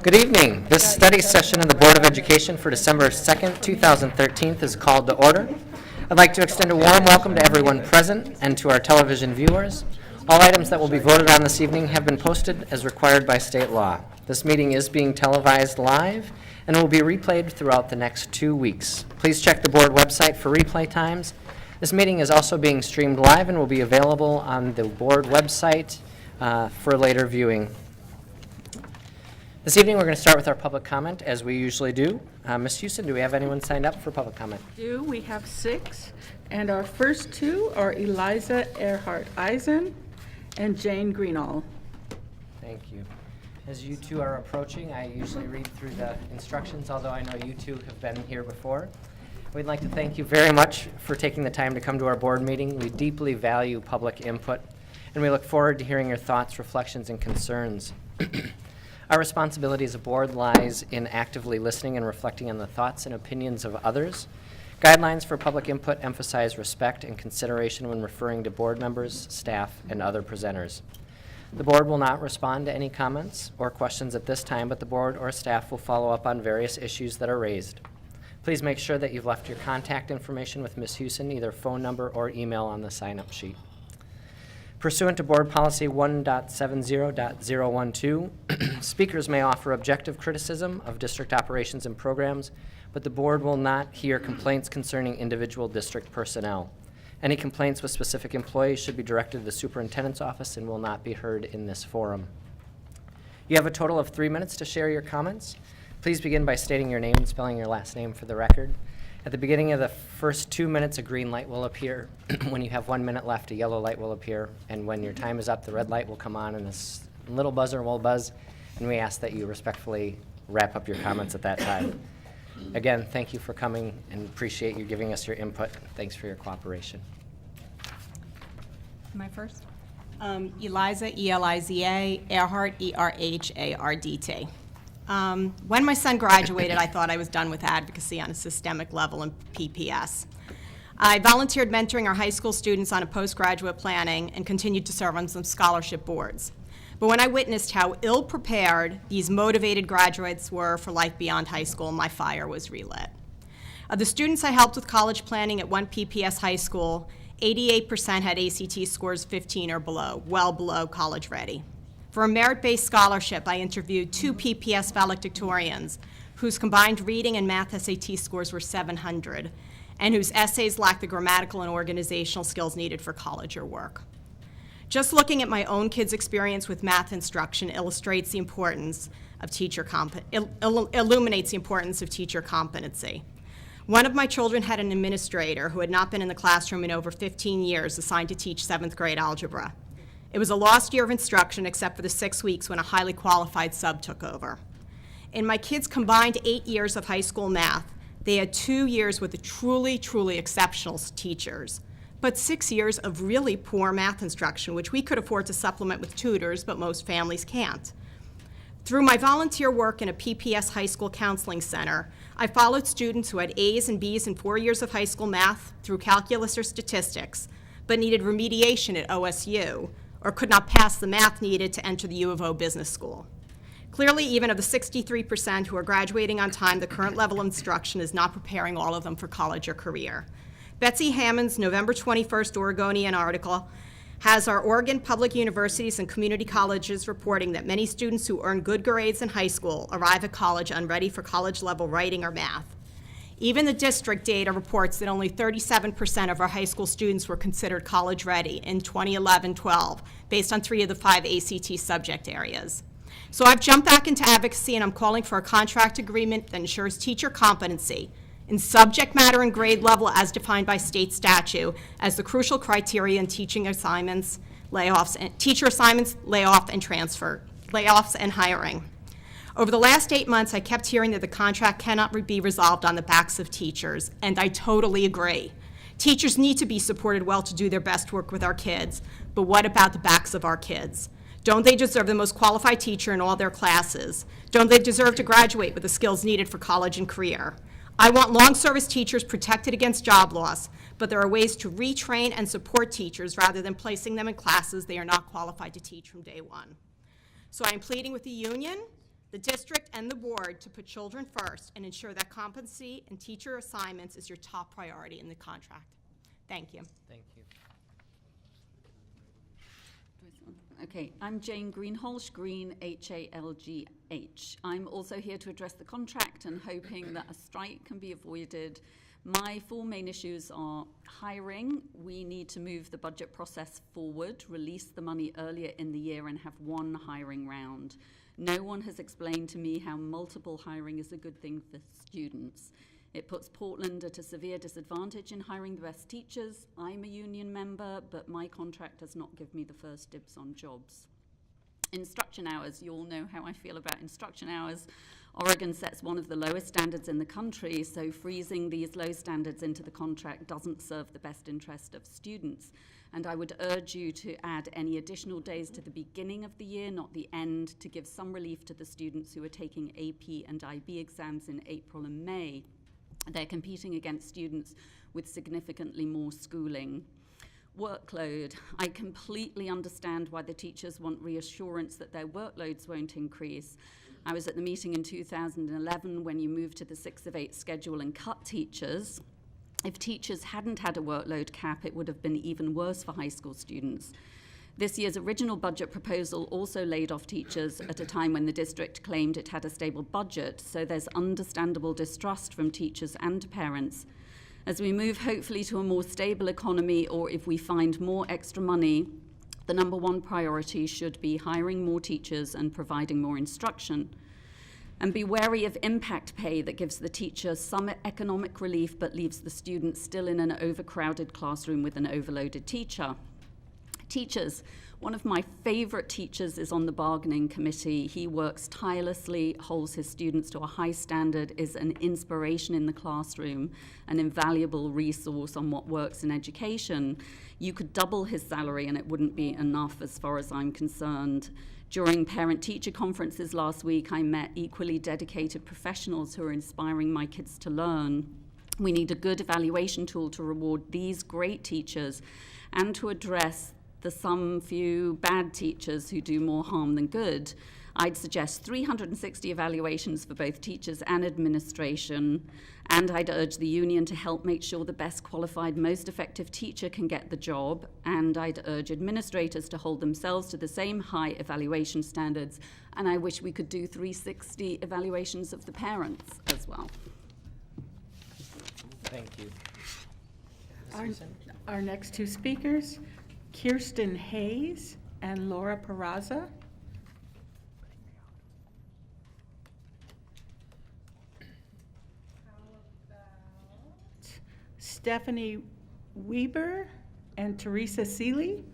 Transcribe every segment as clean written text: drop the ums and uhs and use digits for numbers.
Good evening. This study session of the Board of Education for December 2nd, 2013 is called to order. I'd like to extend a warm welcome to everyone present and to our television viewers. All items that will be voted on this evening have been posted as required by state law. This meeting is being televised live and will be replayed throughout the next 2 weeks. Please check the board website for replay times. This meeting is also being streamed live and will be available on the board website for later viewing. This evening, we're going to start with our public comment, as we usually do. Ms. Houston, do we have anyone signed up for public comment? We have 6, and our first 2 are Eliza Earhart-Eisen and Jane Greenall. Thank you. As you two are approaching, I usually read through the instructions, although I know you two have been here before. We'd like to thank you very much for taking the time to come to our board meeting. We deeply value public input, and we look forward to hearing your thoughts, reflections, and concerns. Our responsibility as a board lies in actively listening and reflecting on the thoughts and opinions of others. Guidelines for public input emphasize respect and consideration when referring to board members, staff, and other presenters. The board will not respond to any comments or questions at this time, but the board or staff will follow up on various issues that are raised. Please make sure that you've left your contact information with Ms. Houston, either phone number or email on the sign-up sheet. Pursuant to Board Policy 1.70.012, speakers may offer objective criticism of district operations and programs, but the board will not hear complaints concerning individual district personnel. Any complaints with specific employees should be directed to the superintendent's office and will not be heard in this forum. You have a total of 3 minutes to share your comments. Please begin by stating your name and spelling your last name for the record. At the beginning of the first 2 minutes, a green light will appear. When you have 1 minute left, a yellow light will appear. And when your time is up, the red light will come on and this little buzzer will buzz. And we ask that you respectfully wrap up your comments at that time. Again, thank you for coming and appreciate you giving us your input. Thanks for your cooperation. Am I first? Eliza, E-L-I-Z-A, Earhart, E-R-H-A-R-D-T. When my son graduated, I thought I was done with advocacy on a systemic level in PPS. I volunteered mentoring our high school students on a postgraduate planning and continued to serve on some scholarship boards. But when I witnessed how ill-prepared these motivated graduates were for life beyond high school, my fire was relit. Of the students I helped with college planning at one PPS high school, 88% had ACT scores 15 or below, well below college ready. For a merit-based scholarship, I interviewed 2 PPS valedictorians whose combined reading and math SAT scores were 700 and whose essays lacked the grammatical and organizational skills needed for college or work. Just looking at my own kids' experience with math instruction illustrates the importance of illuminates the importance of teacher competency. One of my children had an administrator who had not been in the classroom in over 15 years assigned to teach 7th grade algebra. It was a lost year of instruction except for the 6 weeks when a highly qualified sub took over. In my kids' combined 8 years of high school math, they had 2 years with the truly, truly exceptional teachers, but 6 years of really poor math instruction, which we could afford to supplement with tutors, but most families can't. Through my volunteer work in a PPS high school counseling center, I followed students who had A's and B's in 4 years of high school math through calculus or statistics, but needed remediation at OSU, or could not pass the math needed to enter the U of O business school. Clearly, even of the 63% who are graduating on time, the current level of instruction is not preparing all of them for college or career. Betsy Hammond's November 21st Oregonian article has our Oregon public universities and community colleges reporting that many students who earn good grades in high school arrive at college unready for college-level writing or math. Even the district data reports that only 37% of our high school students were considered college ready in 2011-12, based on 3 of the 5 ACT subject areas. So I've jumped back into advocacy and I'm calling for a contract agreement that ensures teacher competency in subject matter and grade level as defined by state statute as the crucial criteria in teaching assignments, layoffs, and teacher assignments, layoffs and hiring. Over the last 8 months, I kept hearing that the contract cannot be resolved on the backs of teachers, and I totally agree. Teachers need to be supported well to do their best work with our kids, but what about the backs of our kids? Don't they deserve the most qualified teacher in all their classes? Don't they deserve to graduate with the skills needed for college and career? I want long service teachers protected against job loss, but there are ways to retrain and support teachers rather than placing them in classes they are not qualified to teach from day one. So I am pleading with the union the district and the board to put children first and ensure that competency and teacher assignments is your top priority in the contract. Thank you. Thank you. Okay, I'm Jane Greenhalgh, Green, H-A-L-G-H. I'm also here to address the contract and hoping that a strike can be avoided. My four main issues are hiring. We need to move the budget process forward, release the money earlier in the year, and have one hiring round. No one has explained to me how multiple hiring is a good thing for students. It puts Portland at a severe disadvantage in hiring the best teachers. I'm a union member, but my contract does not give me the first dibs on jobs. Instruction hours, you all know how I feel about instruction hours. Oregon sets one of the lowest standards in the country, so freezing these low standards into the contract doesn't serve the best interest of students. And I would urge you to add any additional days to the beginning of the year, not the end, to give some relief to the students who are taking AP and IB exams in April and May. They're competing against students with significantly more schooling. Workload. I completely understand why the teachers want reassurance that their workloads won't increase. I was at the meeting in 2011 when you moved to the 6 of 8 schedule and cut teachers. If teachers hadn't had a workload cap, it would have been even worse for high school students. This year's original budget proposal also laid off teachers at a time when the district claimed it had a stable budget, so there's understandable distrust from teachers and parents. As we move hopefully to a more stable economy, or if we find more extra money, the number one priority should be hiring more teachers and providing more instruction. And be wary of impact pay that gives the teacher some economic relief but leaves the student still in an overcrowded classroom with an overloaded teacher. Teachers. One of my favorite teachers is on the bargaining committee. He works tirelessly, holds his students to a high standard, is an inspiration in the classroom, an invaluable resource on what works in education. You could double his salary and it wouldn't be enough as far as I'm concerned. During parent-teacher conferences last week, I met equally dedicated professionals who are inspiring my kids to learn. We need a good evaluation tool to reward these great teachers and to address the some few bad teachers who do more harm than good. I'd suggest 360 evaluations for both teachers and administration, and I'd urge the union to help make sure the best qualified, most effective teacher can get the job, and I'd urge administrators to hold themselves to the same high evaluation standards, and I wish we could do 360 evaluations of the parents as well. Thank you. Ms. Our, Susan? our next two speakers, Kirsten Hayes and Laura Peraza. Stephanie Weber and Teresa Seeley.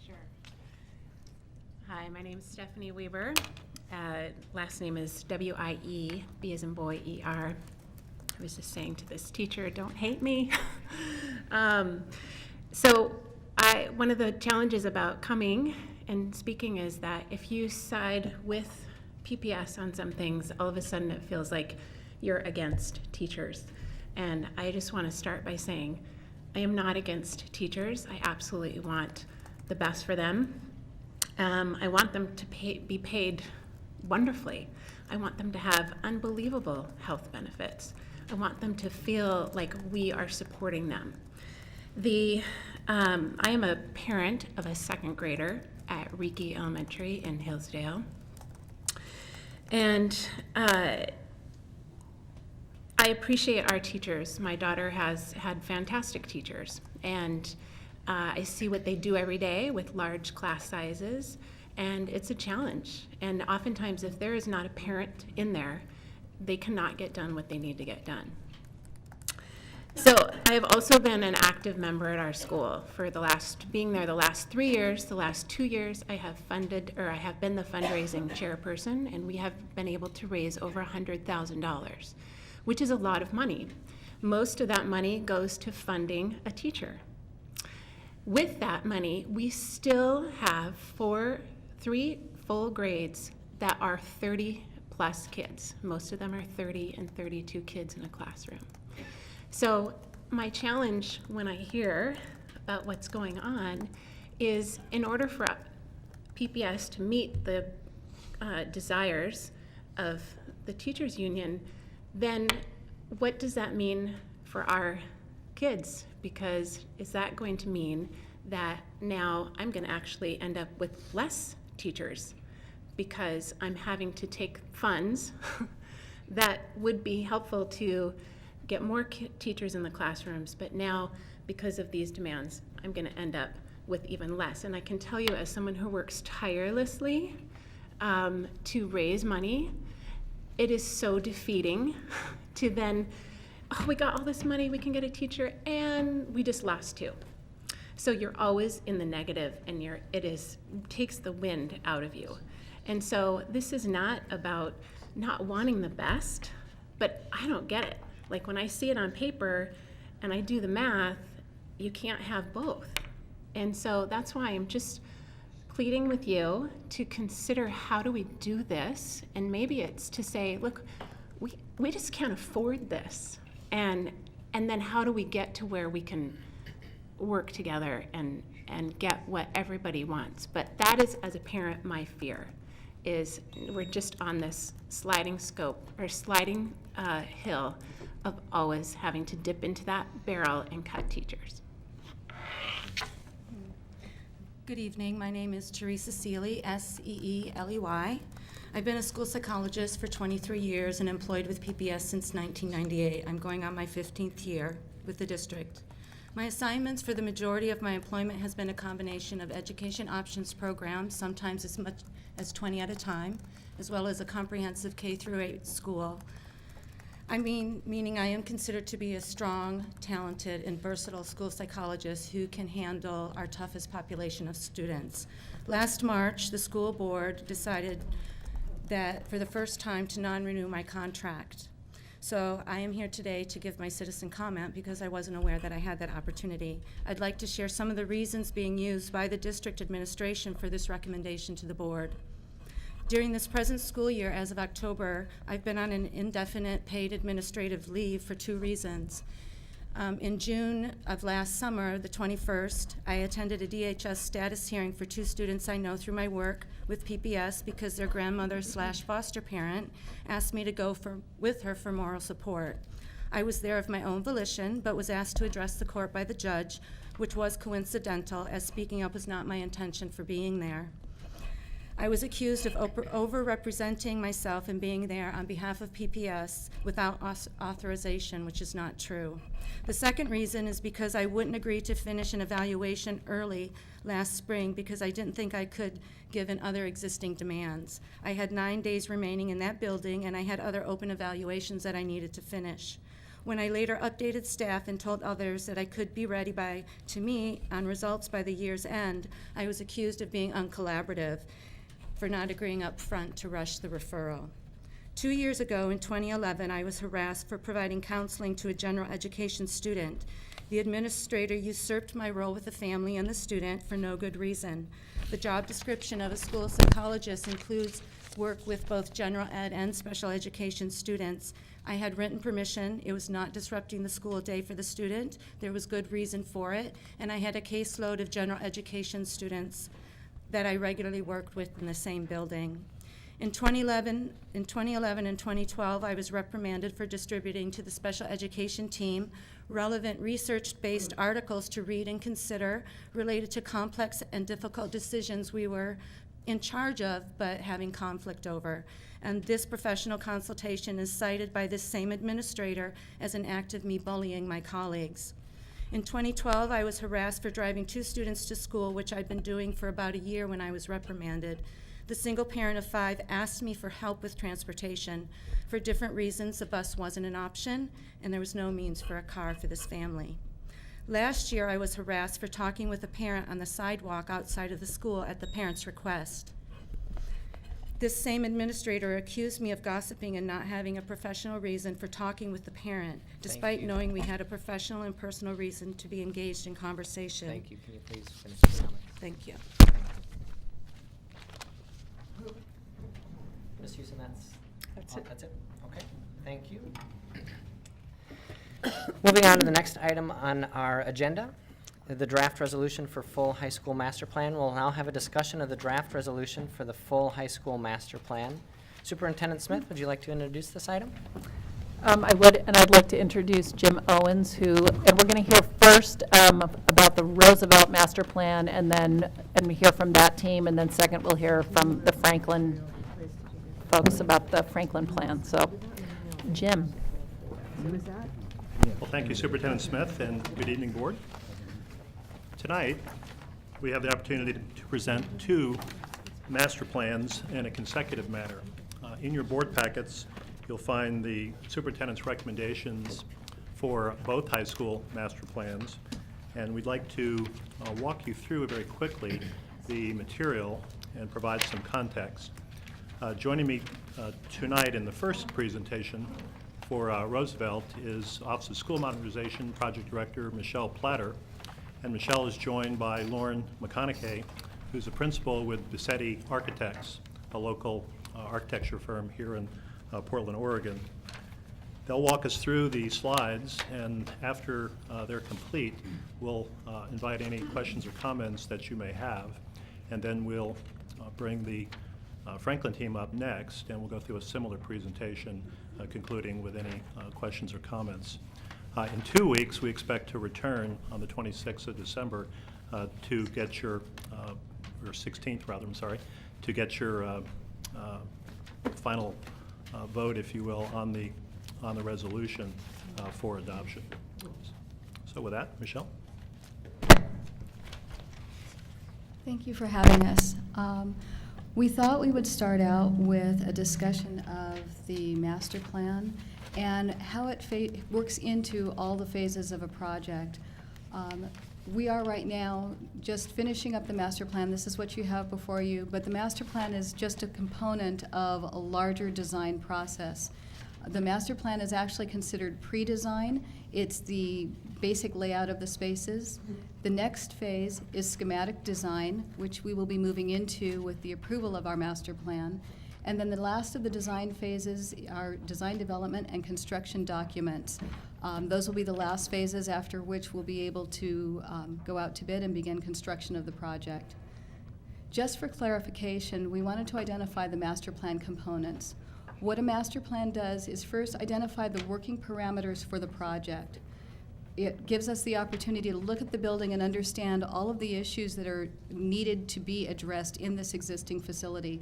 Sure. Hi, my name is Stephanie Weber. Last name is W-I-E, B as in boy, E-R. I was just saying to this teacher, don't hate me. One of the challenges about coming and speaking is that if you side with PPS on some things, all of a sudden it feels like you're against teachers. And I just want to start by saying, I am not against teachers. I absolutely want the best for them. I want them to be paid wonderfully. I want them to have unbelievable health benefits. I want them to feel like we are supporting them. I am a parent of a second grader at Reiki Elementary in Hillsdale. And I appreciate our teachers. My daughter has had fantastic teachers, and I see what they do every day with large class sizes, and it's a challenge. And oftentimes, if there is not a parent in there, they cannot get done what they need to get done. So I have also been an active member at our school for being there the last 3 years. The last 2 years, I have been the fundraising chairperson, and we have been able to raise over $100,000, which is a lot of money. Most of that money goes to funding a teacher. With that money, we still have 3 full grades that are 30 plus kids. Most of them are 30 and 32 kids in a classroom. So my challenge when I hear about what's going on is, in order for PPS to meet the desires of the teachers union, then what does that mean for our kids? Because is that going to mean that now I'm going to actually end up with less teachers because I'm having to take funds that would be helpful to get more teachers in the classrooms, but now because of these demands, I'm going to end up with even less. And I can tell you, as someone who works tirelessly to raise money, it is so defeating to then, oh, we got all this money, we can get a teacher, and we just lost 2. So you're always in the negative, and it takes the wind out of you. And so this is not about not wanting the best, but I don't get it. Like, when I see it on paper and I do the math, you can't have both. And so that's why I'm just pleading with you to consider, how do we do this? And maybe it's to say, look, we just can't afford this. And then how do we get to where we can work together and get what everybody wants? But that is, as a parent, my fear, is we're just on this sliding hill of always having to dip into that barrel and cut teachers. Good evening. My name is Teresa Seeley, S-E-E-L-E-Y. I've been a school psychologist for 23 years and employed with PPS since 1998. I'm going on my 15th year with the district. My assignments for the majority of my employment has been a combination of education options programs, sometimes as much as 20 at a time, as well as a comprehensive K-8 school. Meaning I am considered to be a strong, talented, and versatile school psychologist who can handle our toughest population of students. Last March, the school board decided that for the first time to non-renew my contract. So I am here today to give my citizen comment because I wasn't aware that I had that opportunity. I'd like to share some of the reasons being used by the district administration for this recommendation to the board. During this present school year, as of October, I've been on an indefinite paid administrative leave for 2 reasons. In June of last summer, the 21st, I attended a DHS status hearing for 2 students I know through my work with PPS because their grandmother/foster parent asked me to go with her for moral support. I was there of my own volition, but was asked to address the court by the judge, which was coincidental, as speaking up was not my intention for being there. I was accused of over-representing myself and being there on behalf of PPS without authorization, which is not true. The second reason is because I wouldn't agree to finish an evaluation early last spring because I didn't think I could given other existing demands. I had 9 days remaining in that building, and I had other open evaluations that I needed to finish. When I later updated staff and told others that I could be ready to meet on results by the year's end, I was accused of being uncollaborative for not agreeing up front to rush the referral. 2 years ago, in 2011, I was harassed for providing counseling to a general education student. The administrator usurped my role with the family and the student for no good reason. The job description of a school psychologist includes work with both general ed and special education students. I had written permission. It was not disrupting the school day for the student. There was good reason for it, and I had a caseload of general education students that I regularly worked with in the same building. In 2011 and 2012, I was reprimanded for distributing to the special education team relevant research-based articles to read and consider related to complex and difficult decisions we were in charge of but having conflict over. And this professional consultation is cited by this same administrator as an act of me bullying my colleagues. In 2012, I was harassed for driving 2 students to school, which I'd been doing for about a year when I was reprimanded. The single parent of 5 asked me for help with transportation. For different reasons, the bus wasn't an option, and there was no means for a car for this family. Last year, I was harassed for talking with a parent on the sidewalk outside of the school at the parent's request. This same administrator accused me of gossiping and not having a professional reason for talking with the parent, despite knowing we had a professional and personal reason to be engaged in conversation. Thank you. Can you please finish your comment? Thank you. Ms. Houston, that's it. That's it? Okay, thank you. Moving on to the next item on our agenda, the draft resolution for full high school master plan. We'll now have a discussion of the draft resolution for the full high school master plan. Superintendent Smith, would you like to introduce this item? I would, and I'd like to introduce Jim Owens, and we're going to hear first about the Roosevelt master plan, and we hear from that team, and then second we'll hear from the Franklin folks about the Franklin plan. So, Jim. Well, thank you, Superintendent Smith, and good evening, Board. Tonight, we have the opportunity to present two master plans in a consecutive manner. In your board packets, you'll find the superintendent's recommendations for both high school master plans, and we'd like to walk you through very quickly the material and provide some context. Joining me tonight in the first presentation for Roosevelt is Office of School Modernization Project Director Michelle Platter, and Michelle is joined by Lauren McConaughey, who's a principal with Bissetti Architects, a local architecture firm here in Portland, Oregon. They'll walk us through the slides, and after they're complete, we'll invite any questions or comments that you may have, and then we'll bring the Franklin team up next, and we'll go through a similar presentation, concluding with any questions or comments. In 2 weeks, we expect to return on the 26th of December to get your, or 16th rather, I'm sorry, to get your final vote, if you will, on the resolution for adoption. So with that, Michelle. Thank you for having us. We thought we would start out with a discussion of the master plan and how it works into all the phases of a project. We are right now just finishing up the master plan. This is what you have before you, but the master plan is just a component of a larger design process. The master plan is actually considered pre-design. It's the basic layout of the spaces. The next phase is schematic design, which we will be moving into with the approval of our master plan. And then the last of the design phases are design development and construction documents. Those will be the last phases, after which we'll be able to go out to bid and begin construction of the project. Just for clarification, we wanted to identify the master plan components. What a master plan does is first identify the working parameters for the project. It gives us the opportunity to look at the building and understand all of the issues that are needed to be addressed in this existing facility.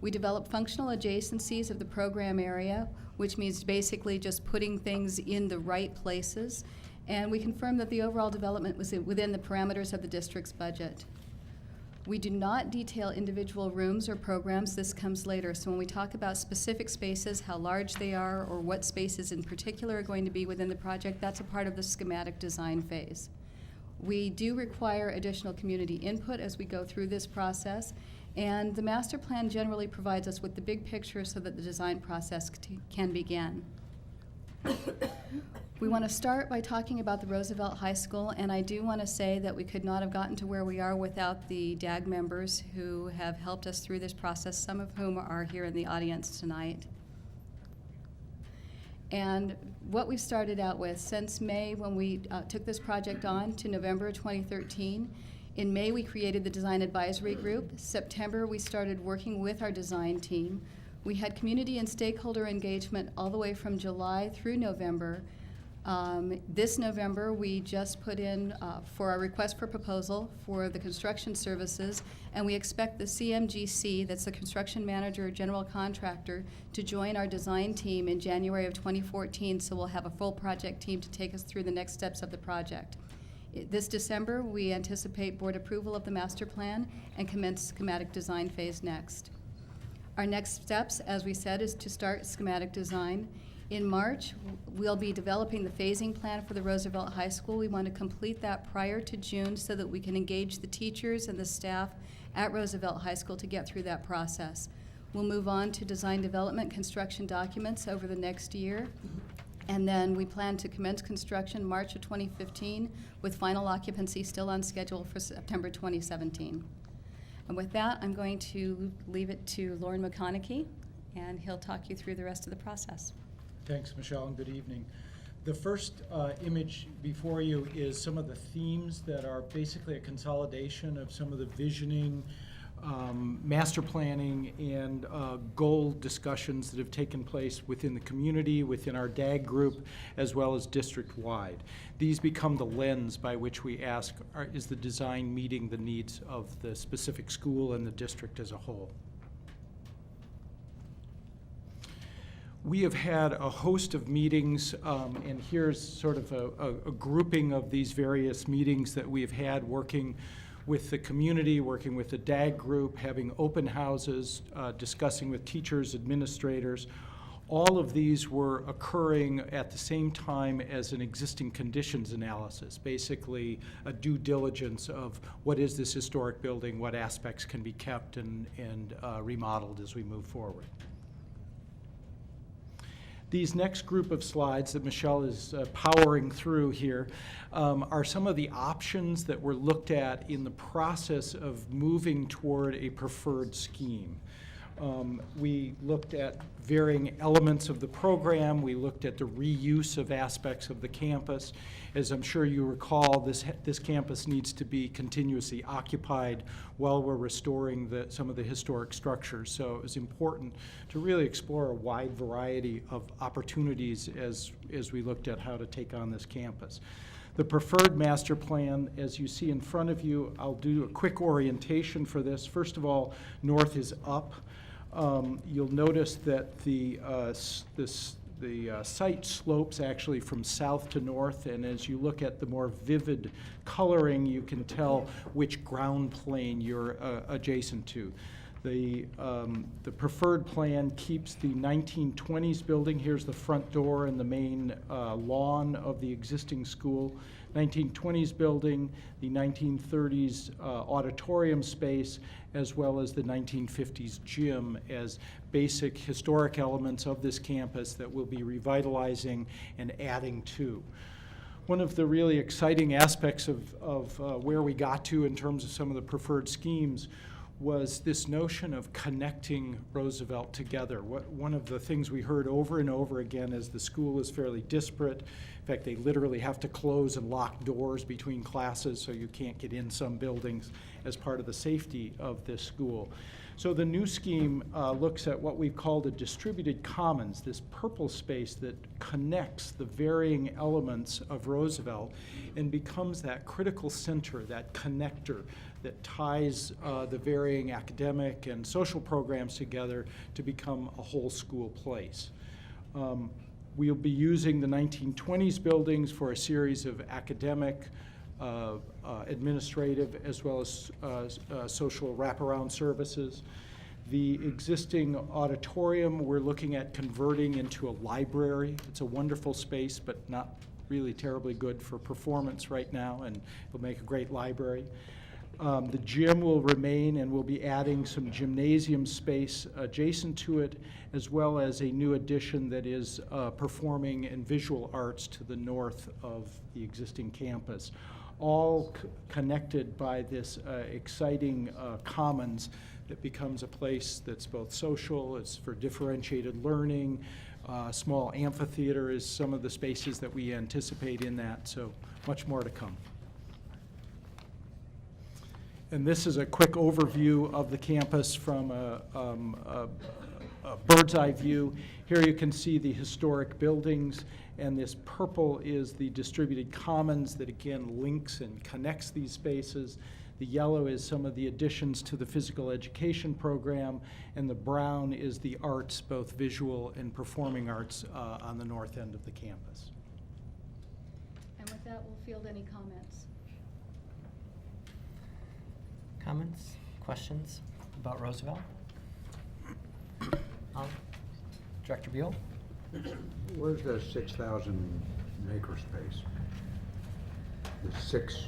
We develop functional adjacencies of the program area, which means basically just putting things in the right places. And we confirm that the overall development was within the parameters of the district's budget. We do not detail individual rooms or programs. This comes later. So when we talk about specific spaces, how large they are, or what spaces in particular are going to be within the project, that's a part of the schematic design phase. We do require additional community input as we go through this process, and the master plan generally provides us with the big picture so that the design process can begin. We want to start by talking about the Roosevelt High School, and I do want to say that we could not have gotten to where we are without the DAG members who have helped us through this process, some of whom are here in the audience tonight. And what we've started out with since May, when we took this project on, to November 2013, in May we created the Design Advisory Group. September we started working with our design team. We had community and stakeholder engagement all the way from July through November. This November, we just put in for our request for proposal for the construction services, and we expect the CMGC, that's the construction manager, general contractor, to join our design team in January of 2014, so we'll have a full project team to take us through the next steps of the project. This December, we anticipate board approval of the master plan and commence schematic design phase next. Our next steps, as we said, is to start schematic design. In March, we'll be developing the phasing plan for the Roosevelt High School. We want to complete that prior to June so that we can engage the teachers and the staff at Roosevelt High School to get through that process. We'll move on to design development construction documents over the next year. And then we plan to commence construction March of 2015 with final occupancy still on schedule for September 2017. And with that, I'm going to leave it to Lauren McConaughey, and he'll talk you through the rest of the process. Thanks, Michelle, and good evening. The first image before you is some of the themes that are basically a consolidation of some of the visioning, master planning, and goal discussions that have taken place within the community, within our DAG group, as well as district-wide. These become the lens by which we ask, is the design meeting the needs of the specific school and the district as a whole? We have had a host of meetings, and here's sort of a grouping of these various meetings that we've had working with the community, working with the DAG group, having open houses, discussing with teachers, administrators. All of these were occurring at the same time as an existing conditions analysis, basically a due diligence of what is this historic building, what aspects can be kept and remodeled as we move forward. These next group of slides that Michelle is powering through here are some of the options that were looked at in the process of moving toward a preferred scheme. We looked at varying elements of the program. We looked at the reuse of aspects of the campus. As I'm sure you recall, this campus needs to be continuously occupied while we're restoring some of the historic structures. So it was important to really explore a wide variety of opportunities as we looked at how to take on this campus. The preferred master plan, as you see in front of you, I'll do a quick orientation for this. First of all, north is up. You'll notice that the site slopes actually from south to north, and as you look at the more vivid coloring, you can tell which ground plane you're adjacent to. The preferred plan keeps the 1920s building. Here's the front door and the main lawn of the existing school. 1920s building, the 1930s auditorium space, as well as the 1950s gym as basic historic elements of this campus that we'll be revitalizing and adding to. One of the really exciting aspects of where we got to in terms of some of the preferred schemes was this notion of connecting Roosevelt together. One of the things we heard over and over again is the school is fairly disparate. In fact, they literally have to close and lock doors between classes so you can't get in some buildings as part of the safety of this school. So the new scheme looks at what we've called a distributed commons, this purple space that connects the varying elements of Roosevelt and becomes that critical center, that connector that ties the varying academic and social programs together to become a whole school place. We'll be using the 1920s buildings for a series of academic, administrative, as well as social wraparound services. The existing auditorium we're looking at converting into a library. It's a wonderful space, but not really terribly good for performance right now, and it'll make a great library. The gym will remain, and we'll be adding some gymnasium space adjacent to it, as well as a new addition that is performing and visual arts to the north of the existing campus, all connected by this exciting commons that becomes a place that's both social, it's for differentiated learning. Small amphitheater is some of the spaces that we anticipate in that, so much more to come. And this is a quick overview of the campus from a bird's eye view. Here you can see the historic buildings, and this purple is the distributed commons that again links and connects these spaces. The yellow is some of the additions to the physical education program, and the brown is the arts, both visual and performing arts, on the north end of the campus. And with that, we'll field any comments. Comments, questions about Roosevelt? Director Buell? Where's the 6,000 acre space? The six?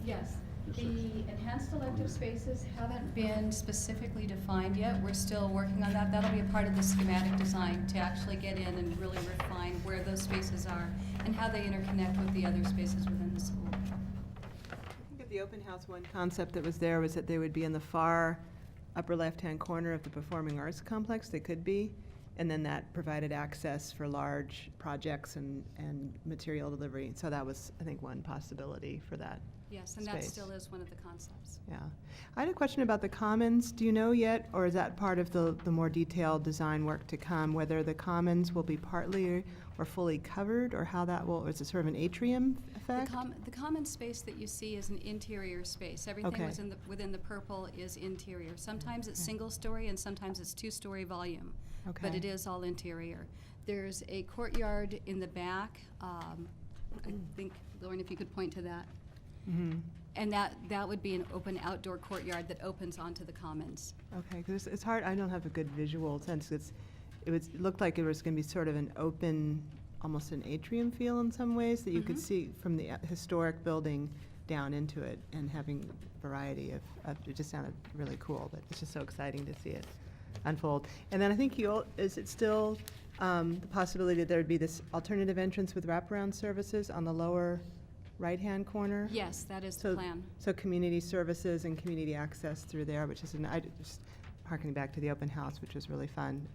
Yes, the enhanced elective spaces haven't been specifically defined yet. We're still working on that. That'll be a part of the schematic design to actually get in and really refine where those spaces are and how they interconnect with the other spaces within the school. The open house one concept that was there was that they would be in the far upper left-hand corner of the performing arts complex. They could be and then that provided access for large projects and material delivery. So that was, I think, one possibility for that. Yes, and that space. still is one of the concepts. Yeah. I had a question about the commons. Do you know yet, or is that part of the more detailed design work to come, whether the commons will be partly or fully covered, or how that will, or is it sort of an atrium effect? The common space that you see is an interior space. Everything Okay. within the purple is interior. Sometimes it's single story and sometimes it's two-story volume. But Okay. it is all interior. There's a courtyard in the back. I think, Lauren, if you could point to that. Mhm. And that would be an open outdoor courtyard that opens onto the commons. Okay, because it's hard, I don't have a good visual sense. It looked like it was going to be sort of an open, almost an atrium feel in some ways, that you could see from the historic building down into it, and having variety of, it just sounded really cool, but it's just so exciting to see it unfold. And then I think is it still the possibility that there would be this alternative entrance with wraparound services on the lower right-hand corner? Yes, that is the plan. So community services and community access through there, which is, I just harkening back to the open house, which was really fun.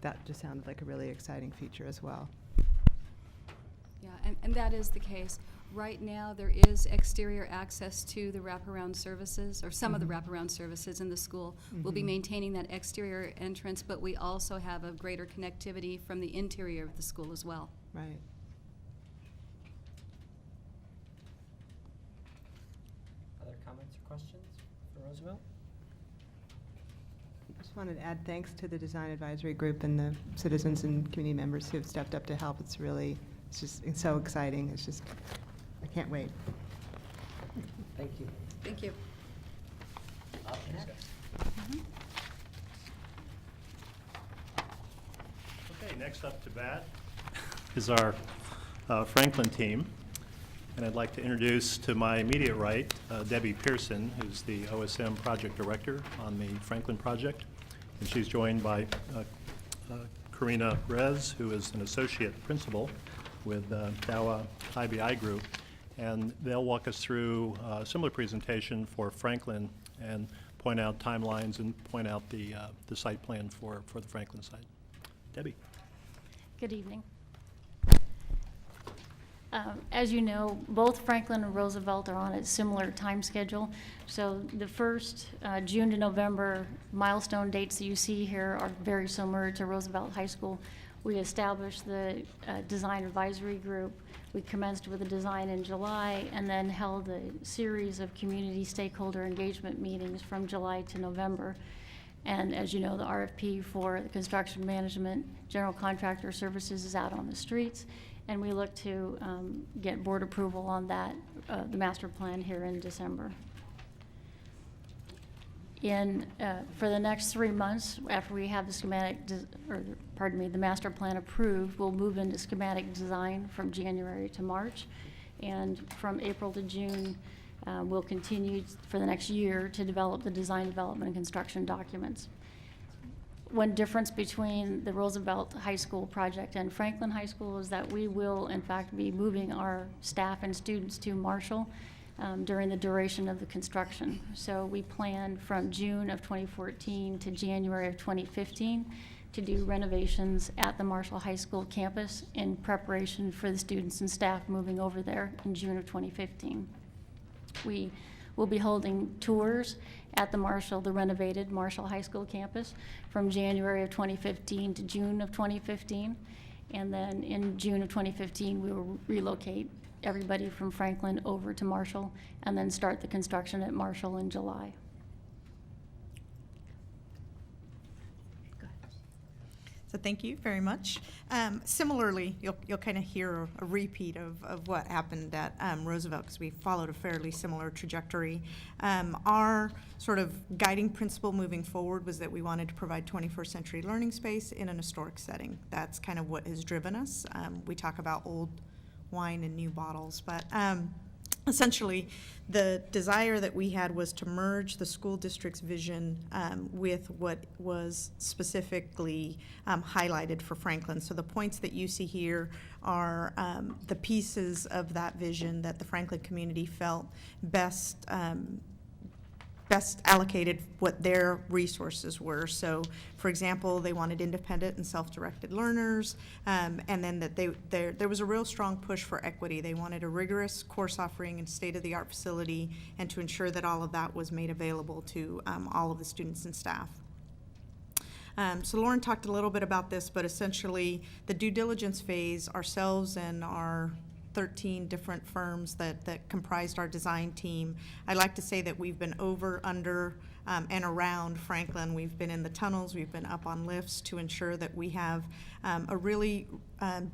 That just sounded like a really exciting feature as well. Yeah, and that is the case. Right now, there is exterior access to the wraparound services, or some of the wraparound services in the school. We'll be maintaining that exterior entrance, but we also have a greater connectivity from the interior of the school as well. Right. Other comments or questions for Roosevelt? Just wanted to add thanks to the Design Advisory Group and the citizens and community members who have stepped up to help. It's so exciting. It's just, I can't wait. Thank you. Thank you. Up next. Okay, next up to bat is our Franklin team. And I'd like to introduce to my immediate right, Debbie Pearson, who's the OSM project director on the Franklin project. And she's joined by Karina Rez, who is an associate principal with Dowa IBI Group. And they'll walk us through a similar presentation for Franklin and point out timelines and point out the site plan for the Franklin site. Debbie. Good evening. As you know, both Franklin and Roosevelt are on a similar time schedule. So the first June to November milestone dates that you see here are very similar to Roosevelt High School. We established the Design Advisory Group. We commenced with the design in July and then held a series of community stakeholder engagement meetings from July to November. And as you know, the RFP for the construction management general contractor services is out on the streets. And we look to get board approval on that, the master plan here in December. For the next 3 months, after we have the master plan approved, we'll move into schematic design from January to March. And from April to June, we'll continue for the next year to develop the design, development, and construction documents. One difference between the Roosevelt High School project and Franklin High School is that we will, in fact, be moving our staff and students to Marshall during the duration of the construction. So we plan from June of 2014 to January of 2015 to do renovations at the Marshall High School campus in preparation for the students and staff moving over there in June of 2015. We will be holding tours at the renovated Marshall High School campus from January of 2015 to June of 2015. And then in June of 2015, we will relocate everybody from Franklin over to Marshall and then start the construction at Marshall in July. So thank you very much. Similarly, you'll kind of hear a repeat of what happened at Roosevelt, because we followed a fairly similar trajectory. Our sort of guiding principle moving forward was that we wanted to provide 21st century learning space in an historic setting. That's kind of what has driven us. We talk about old wine in new bottles, but essentially, the desire that we had was to merge the school district's vision with what was specifically highlighted for Franklin. So the points that you see here are the pieces of that vision that the Franklin community felt best best allocated what their resources were. So, for example, they wanted independent and self-directed learners, and then that there was a real strong push for equity. They wanted a rigorous course offering and state-of-the-art facility, and to ensure that all of that was made available to all of the students and staff. So Lauren talked a little bit about this, but essentially the due diligence phase, ourselves and our 13 different firms that comprised our design team. I like to say that we've been over, under, and around Franklin. We've been in the tunnels, we've been up on lifts to ensure that we have a really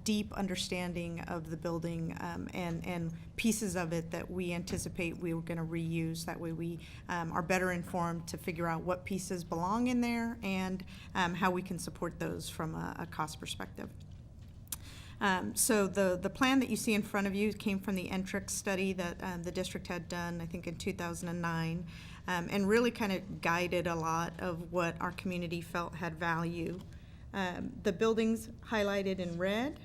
deep understanding of the building and pieces of it that we anticipate we were going to reuse. That way we are better informed to figure out what pieces belong in there and how we can support those from a cost perspective. So the plan that you see in front of you came from the Entrix study that the district had done, I think, in 2009, and really kind of guided a lot of what our community felt had value. The buildings highlighted in red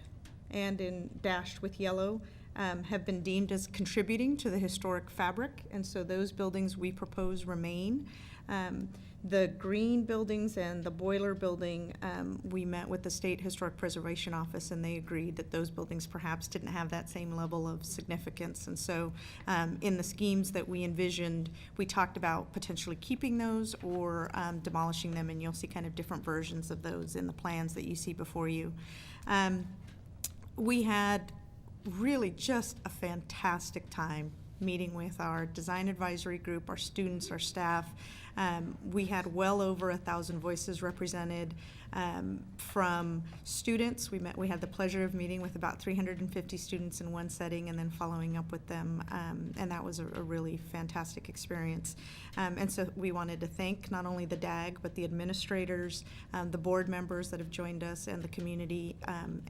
and in dashed with yellow have been deemed as contributing to the historic fabric, and so those buildings we propose remain. The green buildings and the boiler building, we met with the State Historic Preservation Office, and they agreed that those buildings perhaps didn't have that same level of significance. And so in the schemes that we envisioned, we talked about potentially keeping those or demolishing them, and you'll see kind of different versions of those in the plans that you see before you. We had really just a fantastic time meeting with our design advisory group, our students, our staff. We had well over 1,000 voices represented from students. We had the pleasure of meeting with about 350 students in one setting and then following up with them, and that was a really fantastic experience. And so we wanted to thank not only the DAG, but the administrators, the board members that have joined us, and the community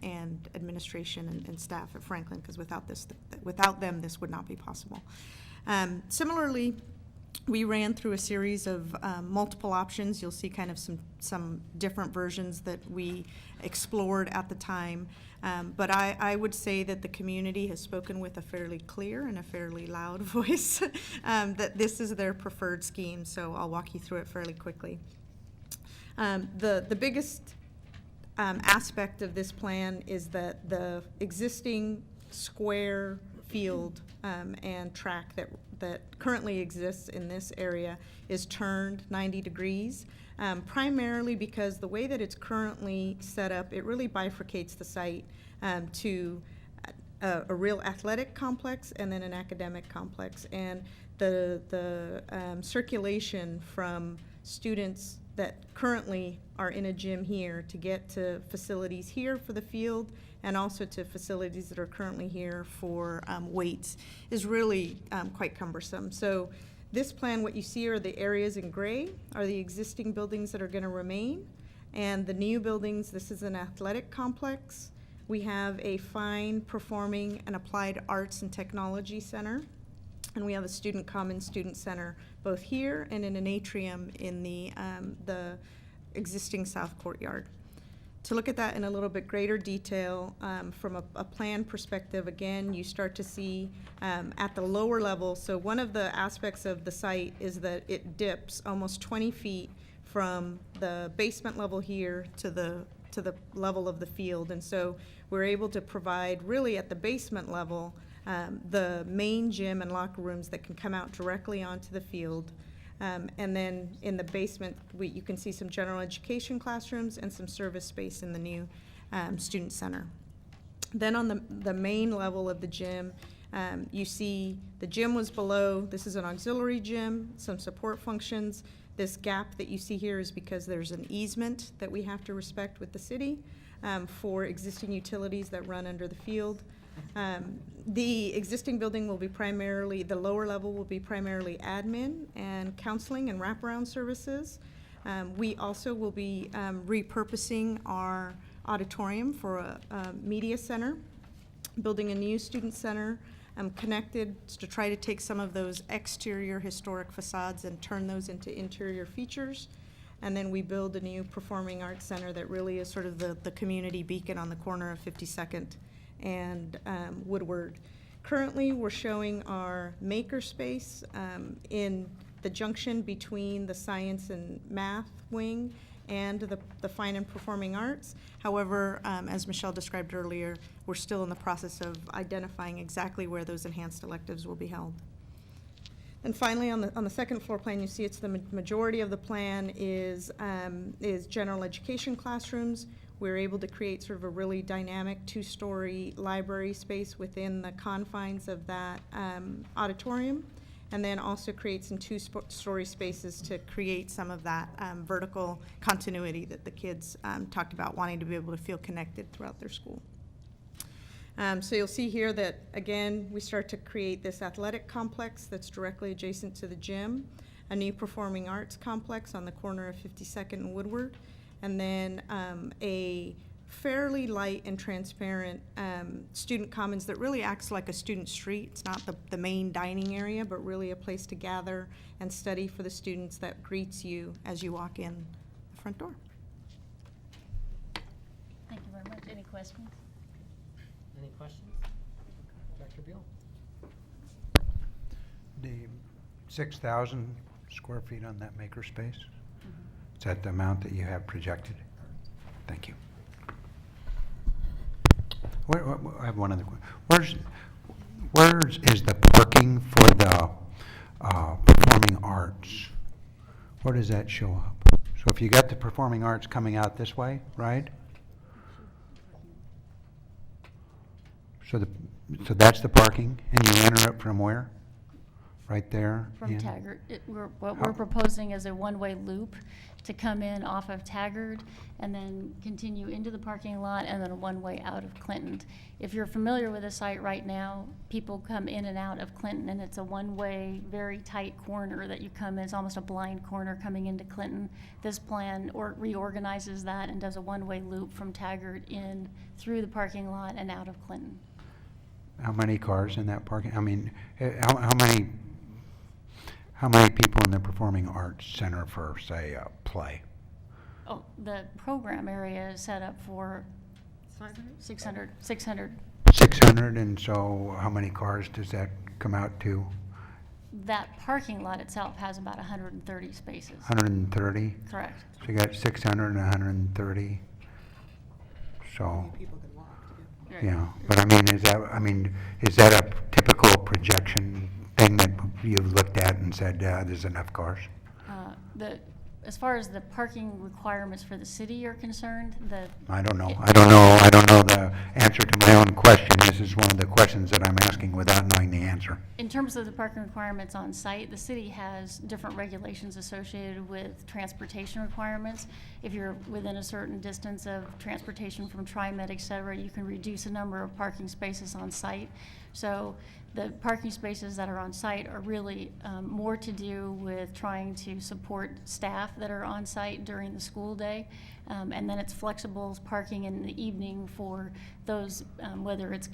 and administration and staff at Franklin, because without them, this would not be possible. Similarly, we ran through a series of multiple options. You'll see kind of some different versions that we explored at the time. But I would say that the community has spoken with a fairly clear and a fairly loud voice that this is their preferred scheme. So I'll walk you through it fairly quickly. The biggest aspect of this plan is that the existing square field and track that currently exists in this area is turned 90 degrees, primarily because the way that it's currently set up, it really bifurcates the site to a real athletic complex and then an academic complex. And the circulation from students that currently are in a gym here to get to facilities here for the field and also to facilities that are currently here for weights is really quite cumbersome. So this plan, what you see are the areas in gray are the existing buildings that are going to remain, and the new buildings, this is an athletic complex. We have a fine performing and applied arts and technology center, and we have a student common student center both here and in an atrium in the existing south courtyard. To look at that in a little bit greater detail, from a plan perspective, again, you start to see at the lower level, so one of the aspects of the site is that it dips almost 20 feet from the basement level here to the level of the field. And so we're able to provide really at the basement level the main gym and locker rooms that can come out directly onto the field. And then in the basement, you can see some general education classrooms and some service space in the new student center. Then on the main level of the gym, you see the gym was below. This is an auxiliary gym, some support functions. This gap that you see here is because there's an easement that we have to respect with the city for existing utilities that run under the field. The existing building will be primarily, the lower level will be primarily admin and counseling and wraparound services. We also will be repurposing our auditorium for a media center, building a new student center connected to try to take some of those exterior historic facades and turn those into interior features. And then we build a new performing arts center that really is sort of the community beacon on the corner of 52nd and Woodward. Currently, we're showing our maker space in the junction between the science and math wing and the fine and performing arts. However, as Michelle described earlier, we're still in the process of identifying exactly where those enhanced electives will be held. And finally, on the second floor plan, you see it's the majority of the plan is general education classrooms. We're able to create sort of a really dynamic two-story library space within the confines of that auditorium, and then also create some two-story spaces to create some of that vertical continuity that the kids talked about, wanting to be able to feel connected throughout their school. So you'll see here that, again, we start to create this athletic complex that's directly adjacent to the gym, a new performing arts complex on the corner of 52nd and Woodward, and then a fairly light and transparent student commons that really acts like a student street. It's not the main dining area, but really a place to gather and study for the students that greets you as you walk in the front door. Thank you very much. Any questions? Any questions? Dr. Beal? The 6,000 square feet on that makerspace, is that the amount that you have projected? Thank you. I have one other question. Where is the parking for the performing arts? Where does that show up? So if you got the performing arts coming out this way, right? So that's the parking, and you enter it from where? Right there? From in? Taggart. What we're proposing is a one-way loop to come in off of Taggart and then continue into the parking lot and then a one-way out of Clinton. If you're familiar with the site right now, people come in and out of Clinton, and it's a one-way, very tight corner that you come in. It's almost a blind corner coming into Clinton. This plan reorganizes that and does a one-way loop from Taggart in through the parking lot and out of Clinton. How many cars in that parking? I mean, how many people in the Performing Arts Center for, say, play? Oh, the program area is set up for 600. 600, and so how many cars does that come out to? That parking lot itself has about 130 spaces. 130? Correct. So you got 600 and 130. So, yeah, but I mean, is that a typical projection thing that you've looked at and said there's enough cars? As far as the parking requirements for the city are concerned, I don't know the answer to my own question. This is one of the questions that I'm asking without knowing the answer. in terms of the parking requirements on site, the city has different regulations associated with transportation requirements. If you're within a certain distance of transportation from TriMet, et cetera, you can reduce the number of parking spaces on site. So the parking spaces that are on site are really more to do with trying to support staff that are on site during the school day. And then it's flexible parking in the evening for those, whether it's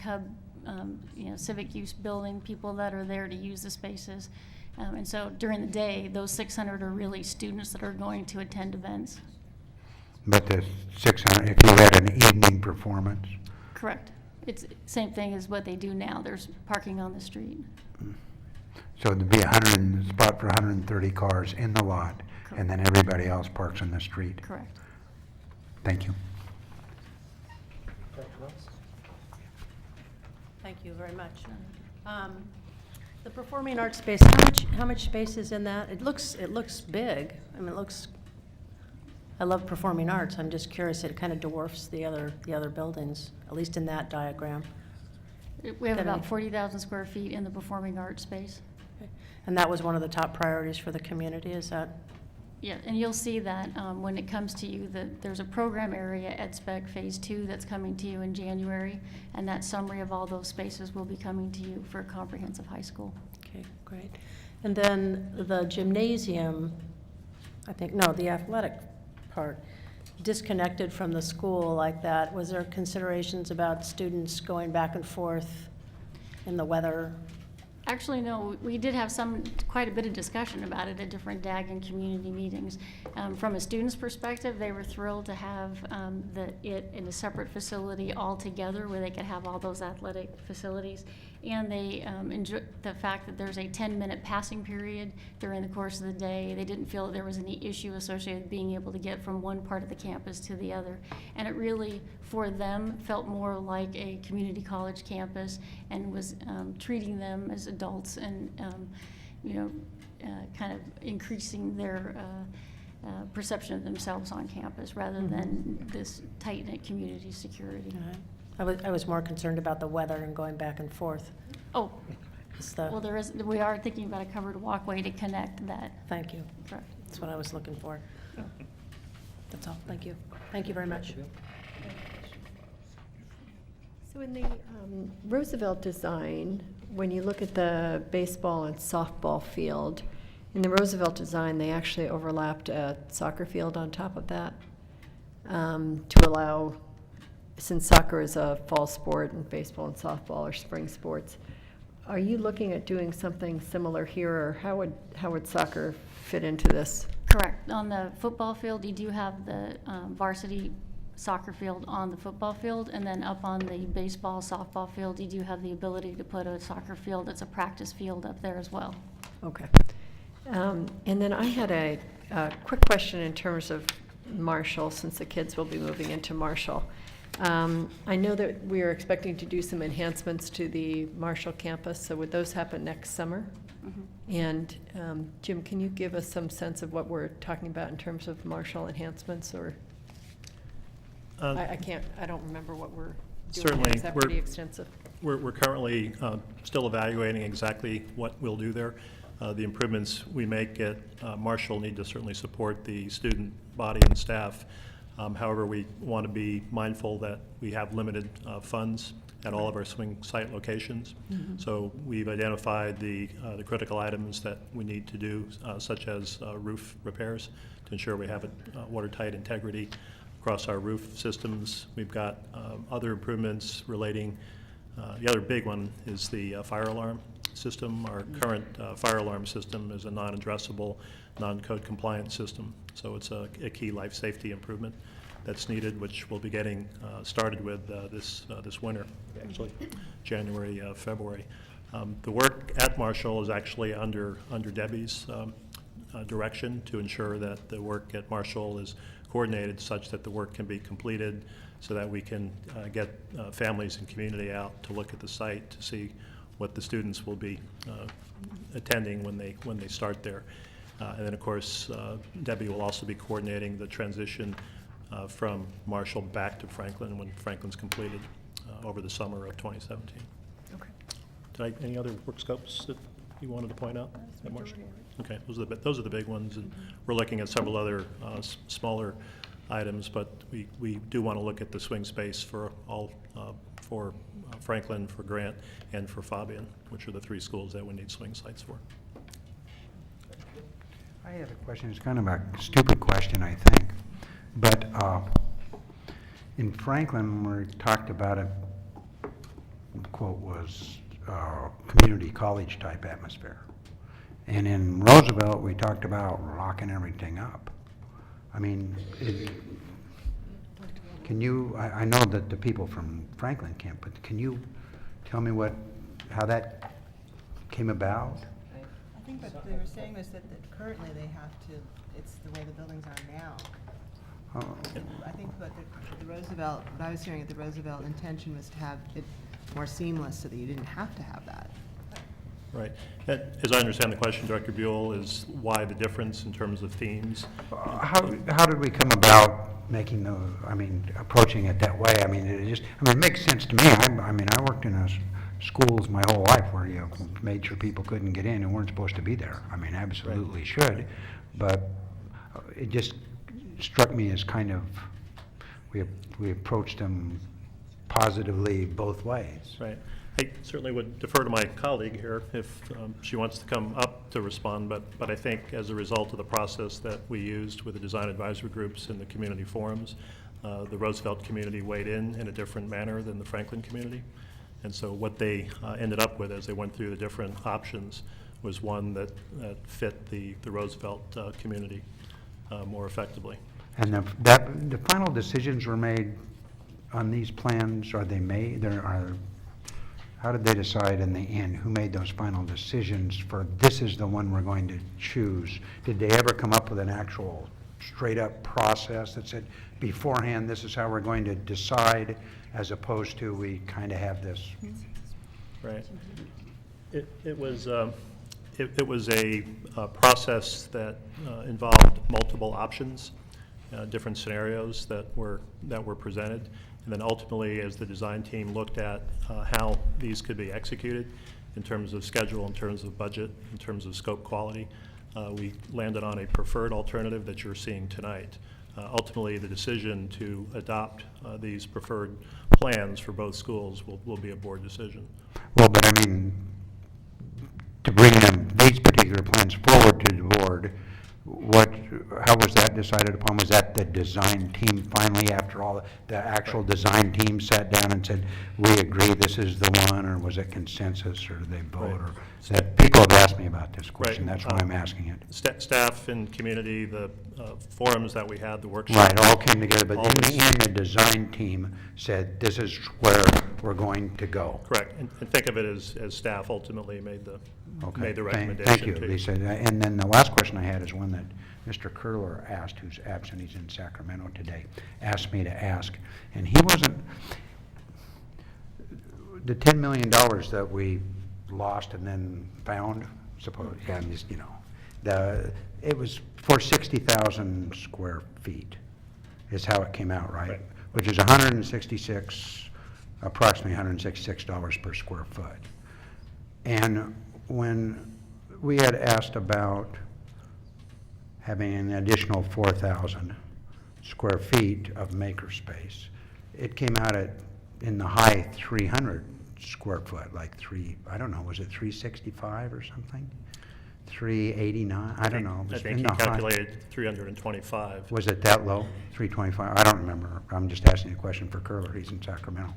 civic use building people that are there to use the spaces. And so during the day, those 600 are really students that are going to attend events. But the 600, if you had an evening performance? Correct. It's same thing as what they do now. There's parking on the street. So there'd be a spot for 130 cars in the lot, Correct. and then everybody else parks in the street? Correct. Thank you. Dr. Wells? Thank you very much. The performing arts space, how much space is in that? It looks big. I mean, I love performing arts. I'm just curious, it kind of dwarfs the other buildings, at least in that diagram. We have about 40,000 square feet in the performing arts space. And that was one of the top priorities for the community, is that? Yeah, and you'll see that when it comes to you, there's a program area, EdSpec Phase 2, that's coming to you in January, and that summary of all those spaces will be coming to you for comprehensive high school. Okay, great. And then the gymnasium, the athletic part, disconnected from the school like that, was there considerations about students going back and forth in the weather? Actually, no, we did have quite a bit of discussion about it at different DAG and community meetings. From a student's perspective, they were thrilled to have it in a separate facility altogether where they could have all those athletic facilities. And they enjoy the fact that there's a 10-minute passing period during the course of the day. They didn't feel that there was any issue associated with being able to get from one part of the campus to the other. And it really, for them, felt more like a community college campus and was treating them as adults and, kind of increasing their perception of themselves on campus rather than this tight-knit community security. I was more concerned about the weather and going back and forth. Oh, well, we are thinking about a covered walkway to connect that. Thank you. Correct. That's what I was looking for. That's all. Thank you. Thank you very much. So in the Roosevelt design, when you look at the baseball and softball field, in the Roosevelt design, they actually overlapped a soccer field on top of that to allow, since soccer is a fall sport and baseball and softball are spring sports. Are you looking at doing something similar here, or how would soccer fit into this? Correct. On the football field, you do have the varsity soccer field on the football field, and then up on the baseball, softball field, you do have the ability to put a soccer field that's a practice field up there as well. Okay. And then I had a quick question in terms of Marshall, since the kids will be moving into Marshall. I know that we are expecting to do some enhancements to the Marshall campus, so would those happen next summer? Mm-hmm. And Jim, can you give us some sense of what we're talking about in terms of Marshall enhancements, or? I don't remember what we're doing. Certainly. Is that pretty extensive? We're currently still evaluating exactly what we'll do there. The improvements we make at Marshall need to certainly support the student body and staff. However, we want to be mindful that we have limited funds at all of our swing site locations. Mm-hmm. So we've identified the critical items that we need to do, such as roof repairs, to ensure we have watertight integrity across our roof systems. We've got other improvements relating, the other big one is the fire alarm system. Our current fire alarm system is a non-addressable, non-code compliant system. So it's a key life safety improvement that's needed, which we'll be getting started with this winter, actually January, February. The work at Marshall is actually under Debbie's direction to ensure that the work at Marshall is coordinated such that the work can be completed so that we can get families and community out to look at the site to see what the students will be attending when they start there. And then, of course, Debbie will also be coordinating the transition from Marshall back to Franklin when Franklin's completed over the summer of 2017. Okay. Any other work scopes that you wanted to point out at Marshall? Okay, those are the big ones, and we're looking at several other smaller items, but we do want to look at the swing space for all for Franklin, for Grant, and for Fabian, which are the three schools that we need swing sites for. I have a question. It's kind of a stupid question, I think. But in Franklin, we talked about it, the quote was community college type atmosphere. And in Roosevelt, we talked about locking everything up. I mean, I know that the people from Franklin can't, but can you tell me how that came about? I think what they were saying was that currently they have to, it's the way the buildings are now. Oh. I think what I was hearing at the Roosevelt intention was to have it more seamless so that you didn't have to have that. Right. As I understand the question, Director Buell, is why the difference in terms of themes? How did we come about making approaching it that way? It makes sense to me. I worked in schools my whole life where you made sure people couldn't get in and weren't supposed to be there. Absolutely should, but it just struck me as kind of, we approached them positively both ways. Right. I certainly would defer to my colleague here if she wants to come up to respond, but I think as a result of the process that we used with the design advisory groups and the community forums, the Roosevelt community weighed in a different manner than the Franklin community. And so what they ended up with as they went through the different options was one that fit the Roosevelt community more effectively. And the final decisions were made on these plans, are they made, how did they decide in the end? Who made those final decisions for this is the one we're going to choose? Did they ever come up with an actual straight-up process that said beforehand, this is how we're going to decide, as opposed to we kind of have this? Right. It was a process that involved multiple options, different scenarios that were presented, and then ultimately, as the design team looked at how these could be executed in terms of schedule, in terms of budget, in terms of scope quality, we landed on a preferred alternative that you're seeing tonight. Ultimately, the decision to adopt these preferred plans for both schools will be a board decision. Well, but I mean, to bring these particular plans forward to the board, how was that decided upon? Was that the design team finally, after all, the actual design team sat down and said, we agree this is the one, or was it consensus, or did they vote? Or that people have asked me about this question, that's why I'm asking it. Staff and community, the forums that we had, the workshops. Right, all came together, but in the end, the design team said, this is where we're going to go. Correct, and think of it as staff ultimately made the recommendation. Thank you, Lisa. And then the last question I had is one that Mr. Curler asked, who's absent, he's in Sacramento today, asked me to ask. And he wasn't, the $10 million that we lost and then found, it was for 60,000 square feet is how it came out, right? Which is approximately $166 per square foot. And when we had asked about having an additional 4,000 square feet of makerspace, it came out in the high 300 square foot, like I don't know, was it 365 or something? 389, I don't know. I think he calculated 325. Was it that low, 325? I don't remember. I'm just asking a question for Curler, he's in Sacramento.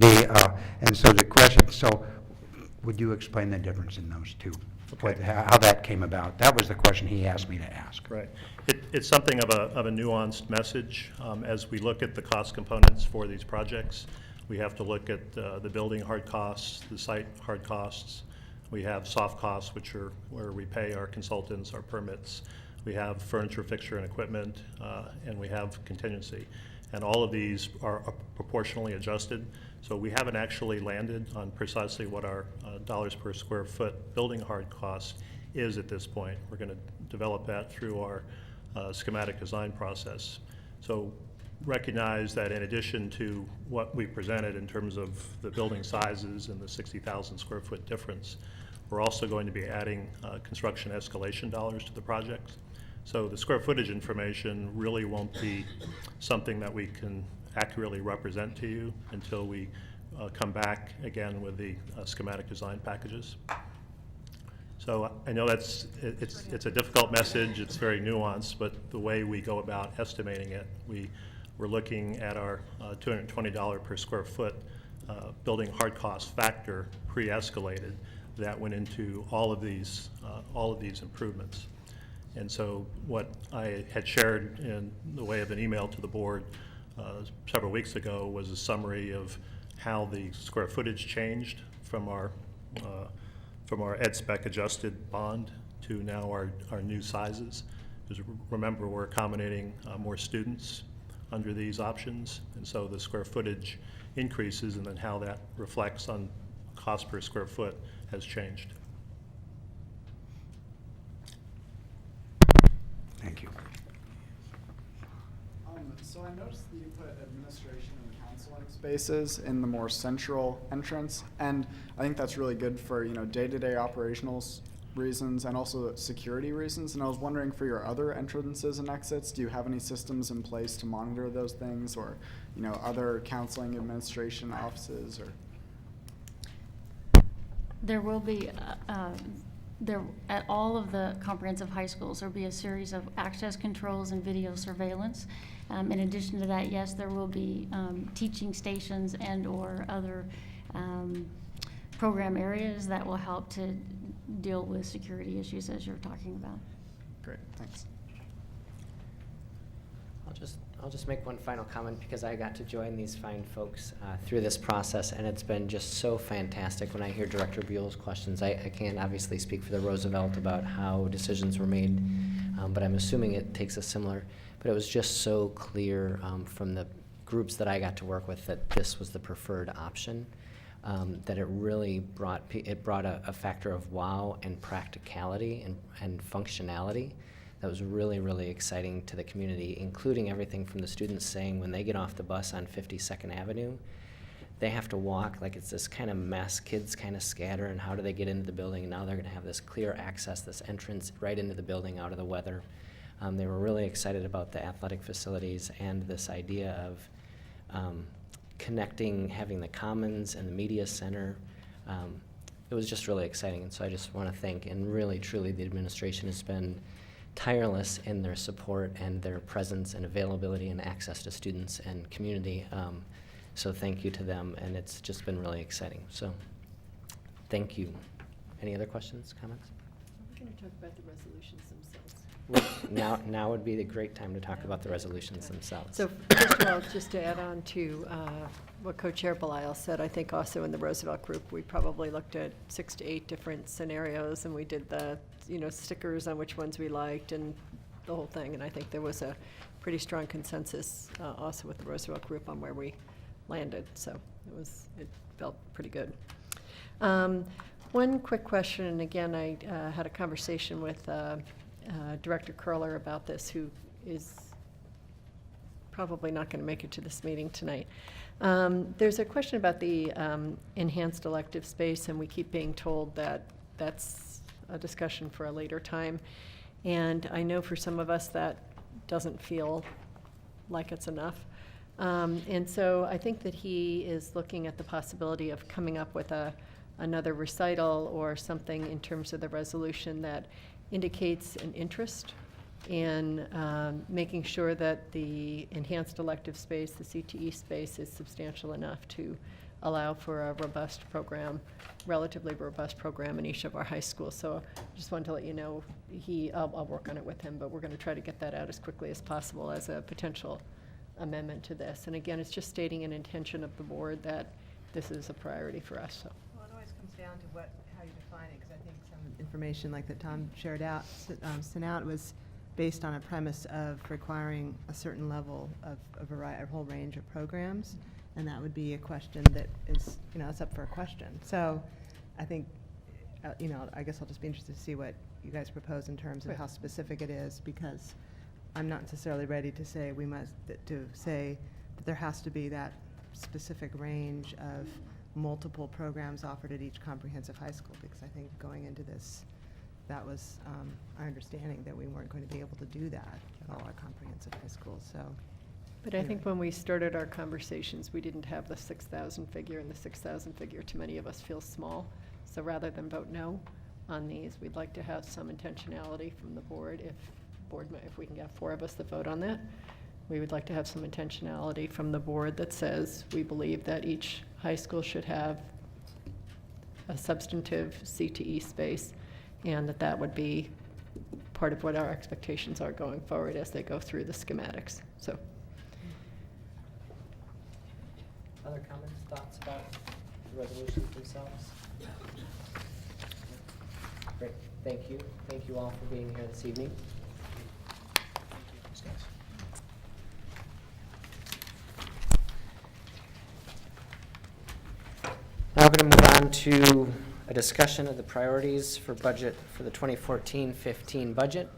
And so the question, would you explain the difference in those two? Okay. How that came about? That was the question he asked me to ask. Right. It's something of a nuanced message. As we look at the cost components for these projects, we have to look at the building hard costs, the site hard costs. We have soft costs, which are where we pay our consultants, our permits. We have furniture, fixture, and equipment, and we have contingency. And all of these are proportionally adjusted. So we haven't actually landed on precisely what our dollars per square foot building hard cost is at this point. We're going to develop that through our schematic design process. So recognize that in addition to what we presented in terms of the building sizes and the 60,000 square foot difference, we're also going to be adding construction escalation dollars to the project. So the square footage information really won't be something that we can accurately represent to you until we come back again with the schematic design packages. So I know it's a difficult message, it's very nuanced, but the way we go about estimating it, we're looking at our $220 per square foot building hard cost factor pre-escalated that went into all of these improvements. And so what I had shared in the way of an email to the board several weeks ago was a summary of how the square footage changed from our ed spec adjusted bond to now our new sizes. Because remember, we're accommodating more students under these options, and so the square footage increases, and then how that reflects on cost per square foot has changed. Thank you. So I noticed that you put administration and counseling spaces in the more central entrance, and I think that's really good for day-to-day operational reasons and also security reasons. And I was wondering, for your other entrances and exits, do you have any systems in place to monitor those things, or other counseling administration offices, or? There will be, at all of the comprehensive high schools, there'll be a series of access controls and video surveillance. In addition to that, yes, there will be teaching stations and/or other program areas that will help to deal with security issues as you're talking about. Great, thanks. I'll just make one final comment because I got to join these fine folks through this process, and it's been just so fantastic when I hear Director Buell's questions. I can't obviously speak for the Roosevelt about how decisions were made, but I'm assuming it takes a similar, but it was just so clear from the groups that I got to work with that this was the preferred option, that it really brought a factor of wow and practicality and functionality that was really, really exciting to the community, including everything from the students saying when they get off the bus on 52nd Avenue, they have to walk like it's this kind of mess, kids kind of scatter, and how do they get into the building? And now they're gonna have this clear access, this entrance right into the building out of the weather. They were really excited about the athletic facilities and this idea of connecting, having the Commons and the Media Center. It was just really exciting, and so I just wanna thank, and really, truly, the administration has been tireless in their support and their presence and availability and access to students and community. So thank you to them, and it's just been really exciting. So thank you. Any other questions, comments? We're going to talk about the resolutions themselves. Now would be the great time to talk about the resolutions themselves. So first of all, just to add on to what Co-Chair Belisle said, I think also in the Roosevelt group, we probably looked at 6 to 8 different scenarios, and we did the stickers on which ones we liked and the whole thing. And I think there was a pretty strong consensus also with the Roosevelt group on where we landed. So it felt pretty good. One quick question, and again, I had a conversation with Director Curler about this, who is probably not going to make it to this meeting tonight. There's a question about the enhanced elective space, and we keep being told that that's a discussion for a later time. And I know for some of us that doesn't feel like it's enough. And so I think that he is looking at the possibility of coming up with another recital or something in terms of the resolution that indicates an interest in making sure that the enhanced elective space, the CTE space, is substantial enough to allow for a robust program, relatively robust program in each of our high schools. So just wanted to let you know, I'll work on it with him, but we're going to try to get that out as quickly as possible as a potential amendment to this. And again, it's just stating an intention of the board that this is a priority for us. So. Well, it always comes down to how you define it, because I think some information like that Tom shared out, sent out, was based on a premise of requiring a certain level of a whole range of programs. And that would be a question that is, it's up for a question. So I think, I guess I'll just be interested to see what you guys propose in terms of how specific it is, because I'm not necessarily ready to say say that there has to be that specific range of multiple programs offered at each comprehensive high school, because I think going into this, that was our understanding that we weren't going to be able to do that at all our comprehensive high schools. So. But I think when we started our conversations, we didn't have the 6,000 figure, and the 6,000 figure to many of us feels small. So rather than vote no on these, we'd like to have some intentionality from the board. If we can get 4 of us that vote on that, we would like to have some intentionality from the board that says we believe that each high school should have a substantive CTE space, and that would be part of what our expectations are going forward as they go through the schematics. So. Other comments, thoughts about the resolutions themselves? Great, thank you. Thank you all for being here this evening. Now we're going to move on to a discussion of the priorities for budget for the 2014-15 budget.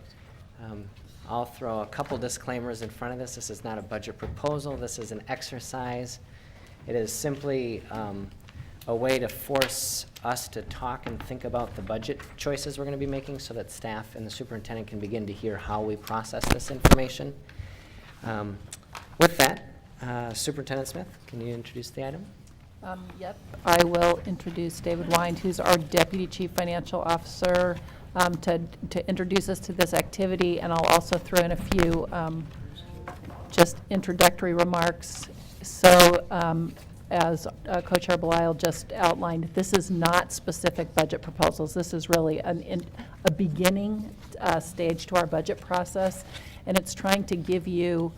I'll throw a couple disclaimers in front of this. This is not a budget proposal. This is an exercise. It is simply a way to force us to talk and think about the budget choices we're going to be making so that staff and the superintendent can begin to hear how we process this information. With that, Superintendent Smith, can you introduce the item? Yep, I will introduce David Wind, who's our Deputy Chief Financial Officer, to introduce us to this activity, and I'll also throw in a few just introductory remarks. So as Co-Chair Belial just outlined, this is not specific budget proposals. This is really a beginning stage to our budget process, and it's trying to give you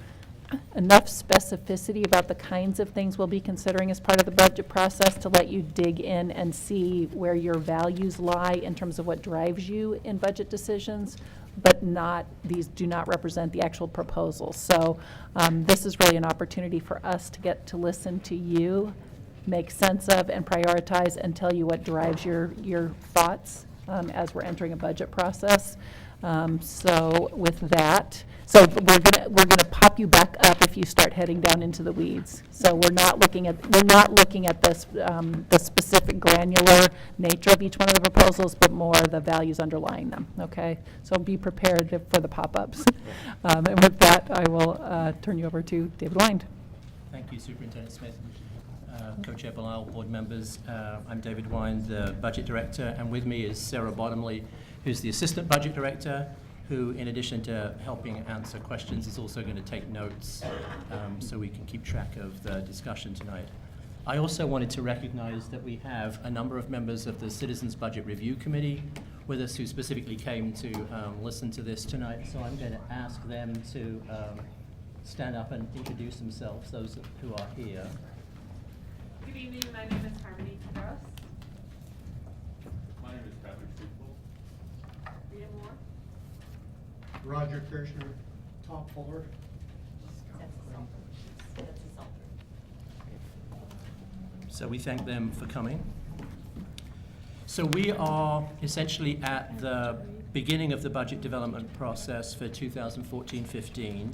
enough specificity about the kinds of things we'll be considering as part of the budget process to let you dig in and see where your values lie in terms of what drives you in budget decisions, but these do not represent the actual proposals. So this is really an opportunity for us to get to listen to you, make sense of and prioritize and tell you what drives your thoughts as we're entering a budget process. So with that, so we're gonna pop you back up if you start heading down into the weeds. So we're not looking at this the specific granular nature of each one of the proposals, but more the values underlying them. Okay, so be prepared for the pop-ups. And with that, I will turn you over to David Wind. Thank you, Superintendent Smith. Co-Chair Belial, board members, I'm David Wind, the Budget Director, and with me is Sarah Bottomley, who's the Assistant Budget Director, who, in addition to helping answer questions, is also going to take notes so we can keep track of the discussion tonight. I also wanted to recognize that we have a number of members of the Citizens Budget Review Committee with us who specifically came to listen to this tonight, so I'm going to ask them to stand up and introduce themselves, those who are here. Good evening, my name is Harmony Kadros. My name is Patrick Streetful. Rita Moore. Roger Kirschner, Tom Fuller. So we thank them for coming. So we are essentially at the beginning of the budget development process for 2014-15,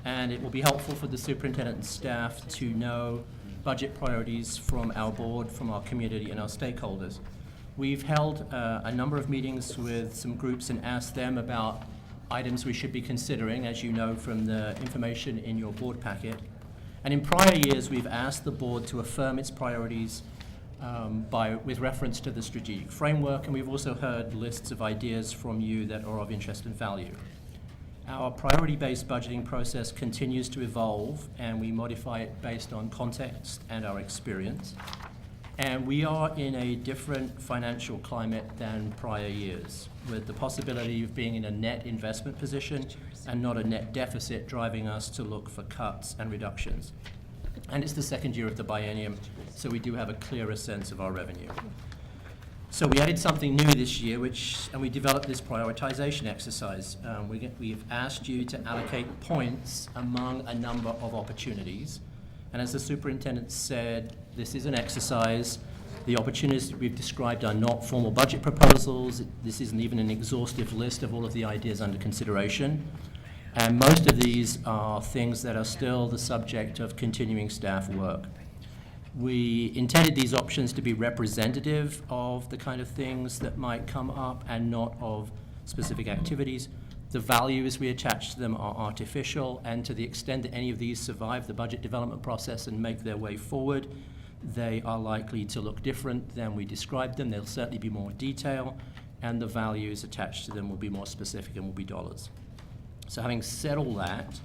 and it will be helpful for the superintendent and staff to know budget priorities from our board, from our community, and our stakeholders. We've held a number of meetings with some groups and asked them about items we should be considering, as you know from the information in your board packet. And in prior years, we've asked the board to affirm its priorities with reference to the strategic framework, and we've also heard lists of ideas from you that are of interest and value. Our priority-based budgeting process continues to evolve, and we modify it based on context and our experience. And we are in a different financial climate than prior years, with the possibility of being in a net investment position and not a net deficit driving us to look for cuts and reductions. And it's the second year of the biennium, so we do have a clearer sense of our revenue. So we added something new this year, and we developed this prioritization exercise. We've asked you to allocate points among a number of opportunities. And as the superintendent said, this is an exercise. The opportunities that we've described are not formal budget proposals. This isn't even an exhaustive list of all of the ideas under consideration. And most of these are things that are still the subject of continuing staff work. We intended these options to be representative of the kind of things that might come up and not of specific activities. The values we attach to them are artificial, and to the extent that any of these survive the budget development process and make their way forward, they are likely to look different than we described them. There'll certainly be more detail, and the values attached to them will be more specific and will be dollars. So having said all that,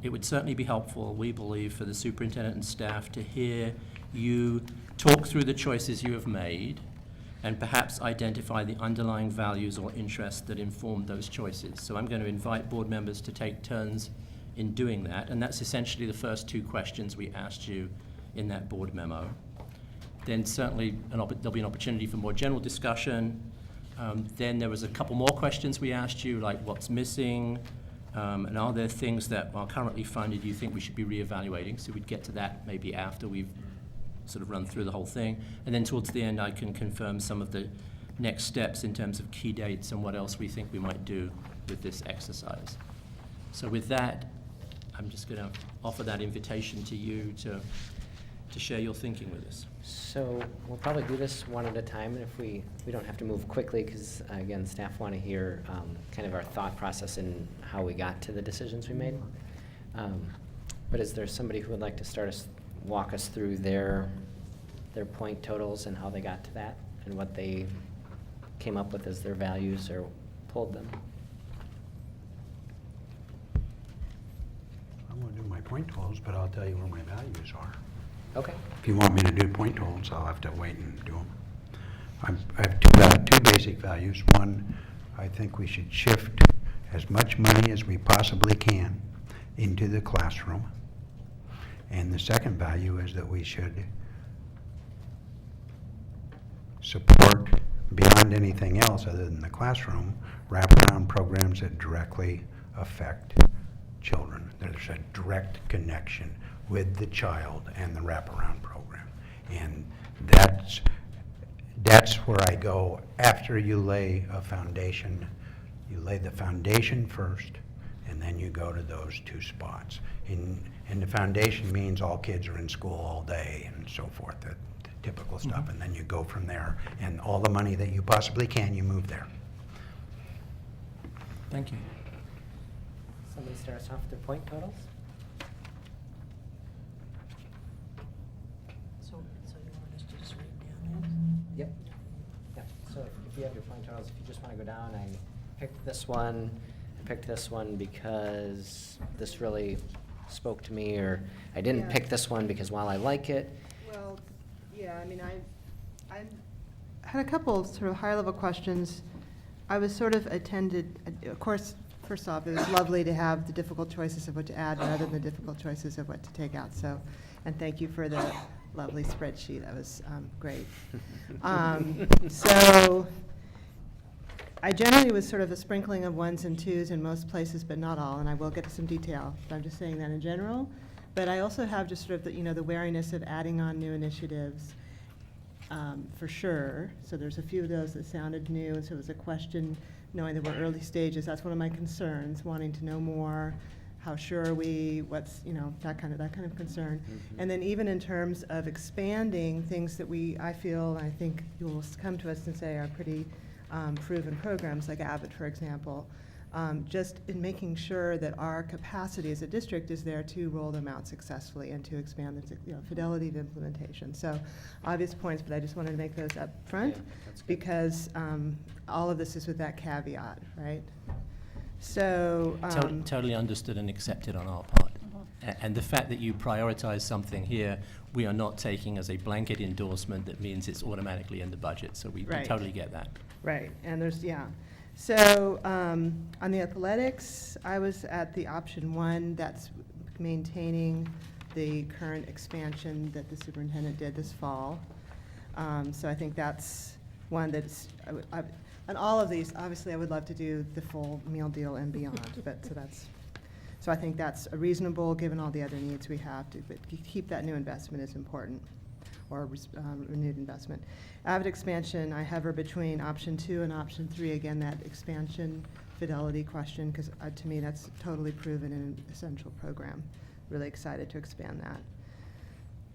it would certainly be helpful, we believe, for the superintendent and staff to hear you talk through the choices you have made and perhaps identify the underlying values or interests that inform those choices. So I'm going to invite board members to take turns in doing that, and that's essentially the first two questions we asked you in that board memo. Then certainly there'll be an opportunity for more general discussion. Then there was a couple more questions we asked you, like what's missing, and are there things that are currently funded you think we should be reevaluating? So we'd get to that maybe after we've sort of run through the whole thing. And then towards the end, I can confirm some of the next steps in terms of key dates and what else we think we might do with this exercise. So with that, I'm just going to offer that invitation to you to share your thinking with us. So we'll probably do this one at a time, and if we don't have to move quickly, because again, staff want to hear kind of our thought process and how we got to the decisions we made. But is there somebody who would like to walk us through their point totals and how they got to that, and what they came up with as their values or pulled them? I'm going to do my point totals, but I'll tell you where my values are. Okay. If you want me to do point totals, I'll have to wait and do them. I have two basic values. One, I think we should shift as much money as we possibly can into the classroom. And the second value is that we should support, beyond anything else other than the classroom, wraparound programs that directly affect children. There's a direct connection with the child and the wraparound program. And that's where I go after you lay a foundation. You lay the foundation first, and then you go to those two spots. And the foundation means all kids are in school all day and so forth, the typical stuff, and then you go from there. And all the money that you possibly can, you move there. Thank you. Somebody starts off with their point totals? So you want us to just write down it? Yep. Yep. So if you have your point totals, if you just want to go down, I picked this one. I picked this one because this really spoke to me, or I didn't Yeah. pick this one because while I like it. Well, yeah, I mean, I had a couple sort of higher-level questions. I was sort of of course, first off, it was lovely to have the difficult choices of what to add rather than the difficult choices of what to take out. So, and thank you for the lovely spreadsheet. That was great. So I generally was sort of a sprinkling of ones and twos in most places, but not all, and I will get to some detail. But I'm just saying that in general. But I also have just sort of the wariness of adding on new initiatives, for sure. So there's a few of those that sounded new, and so it was a question, knowing that we're early stages. That's one of my concerns, wanting to know more. How sure are we? What's, that kind of concern. And then even in terms of expanding things that I feel, and I think you'll come to us and say are pretty proven programs, like Abbott, for example, just in making sure that our capacity as a district is there to roll them out successfully and to expand the fidelity of implementation. So obvious points, but I just wanted to make those up front, because all of this is with that caveat, right? So Totally understood and accepted on our part. And the fact that you prioritize something here, we are not taking as a blanket endorsement that means it's automatically in the budget. So we totally get that. Right, and so on the athletics, I was at the option 1, that's maintaining the current expansion that the superintendent did this fall. So I think that's one that's, on all of these, obviously I would love to do the full meal deal and beyond, so I think that's reasonable given all the other needs we have to, but keep that new investment is important, or renewed investment. Avid expansion, I hover between option 2 and option 3. Again, that expansion fidelity question, because to me that's totally proven in an essential program. Really excited to expand that.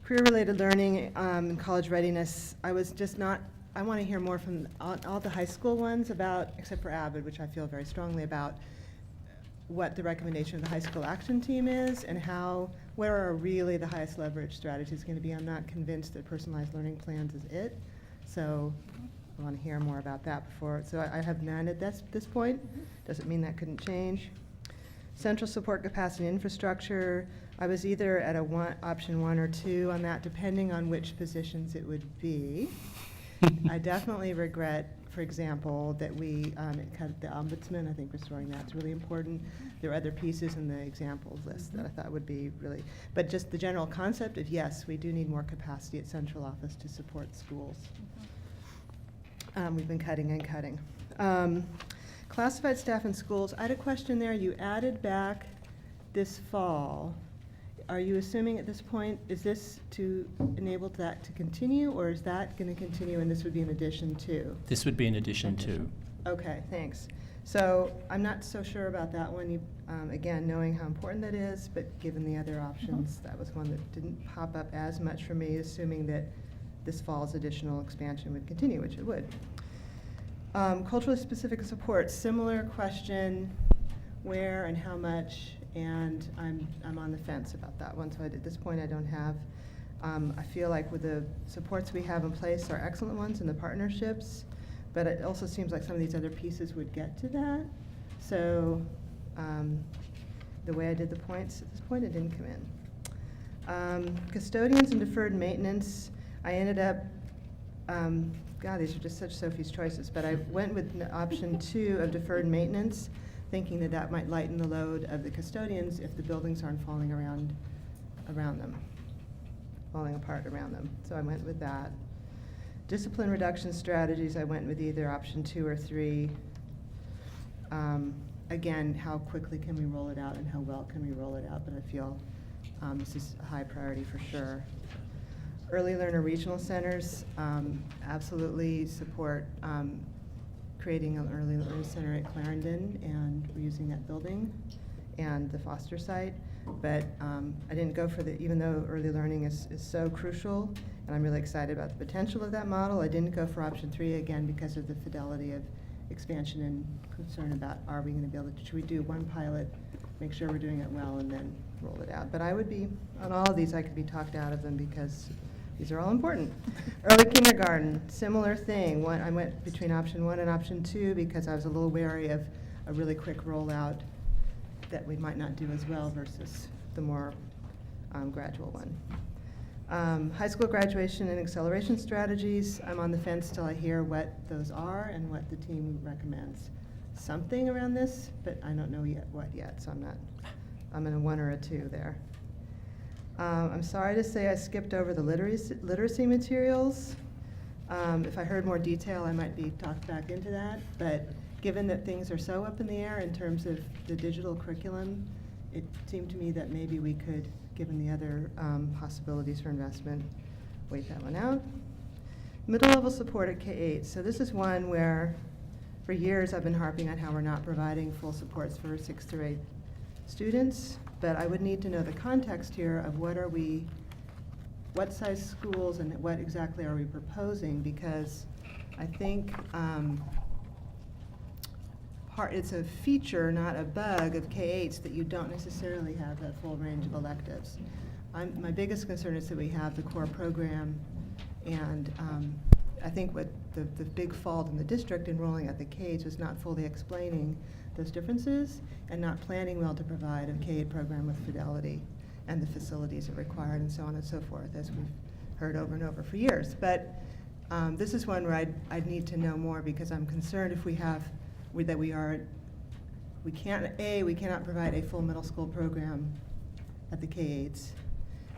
Career-related learning and college readiness, I was just not, I want to hear more from all the high school ones about, except for Avid, which I feel very strongly about, what the recommendation of the high school action team is and where are really the highest leverage strategies going to be. I'm not convinced that personalized learning plans is it. So I want to hear more about that before. So I have none at this point. Doesn't mean that couldn't change. Central support capacity infrastructure. I was either at option 1 or 2 on that, depending on which positions it would be. I definitely regret, for example, that we cut the ombudsman. I think restoring that's really important. There are other pieces in the examples list that I thought would be really, but just the general concept of, yes, we do need more capacity at central office to support schools. We've been cutting and cutting. Classified staff in schools, I had a question there. You added back this fall. Are you assuming at this point, is this to enable that to continue, or is that going to continue and this would be in addition to? This would be in addition to. Okay, thanks. So I'm not so sure about that one, again, knowing how important that is, but given the other options, that was one that didn't pop up as much for me, assuming that this fall's additional expansion would continue, which it would. Culturally specific support, similar question, where and how much, and I'm on the fence about that one, so at this point I don't have. I feel like with the supports we have in place are excellent ones and the partnerships, but it also seems like some of these other pieces would get to that. So the way I did the points, at this point it didn't come in. Custodians and deferred maintenance, I ended up, God, these are just such Sophie's choices, but I went with option 2 of deferred maintenance, thinking that that might lighten the load of the custodians if the buildings aren't falling around them, falling apart around them. So I went with that. Discipline reduction strategies, I went with either option 2 or 3. Again, how quickly can we roll it out and how well can we roll it out, but I feel this is a high priority for sure. Early learner regional centers, absolutely support creating an early learning center at Clarendon and using that building and the Foster site. But I didn't go for the, even though early learning is so crucial, and I'm really excited about the potential of that model, I didn't go for option 3 again because of the fidelity of expansion and concern about, are we going to be able to, should we do one pilot, make sure we're doing it well, and then roll it out. But I would be, on all of these, I could be talked out of them because these are all important. Early kindergarten, similar thing. I went between option 1 and option 2 because I was a little wary of a really quick rollout that we might not do as well versus the more gradual one. High school graduation and acceleration strategies, I'm on the fence till I hear what those are and what the team recommends. Something around this, but I don't know yet what yet, so I'm in a 1 or a 2 there. I'm sorry to say I skipped over the literacy materials. If I heard more detail, I might be talked back into that, but given that things are so up in the air in terms of the digital curriculum, it seemed to me that maybe we could, given the other possibilities for investment, wait that one out. Middle level support at K-8. So this is one where for years I've been harping on how we're not providing full supports for 6th through 8th students, but I would need to know the context here of what size schools and what exactly are we proposing, because I think it's a feature, not a bug, of K-8s that you don't necessarily have that full range of electives. My biggest concern is that we have the core program, and I think what the big fault in the district in rolling out the K-8s was not fully explaining those differences and not planning well to provide a K-8 program with fidelity and the facilities it required and so on and so forth, as we've heard over and over for years. But this is one where I'd need to know more, because I'm concerned if we have we cannot provide a full middle school program at the K-8s,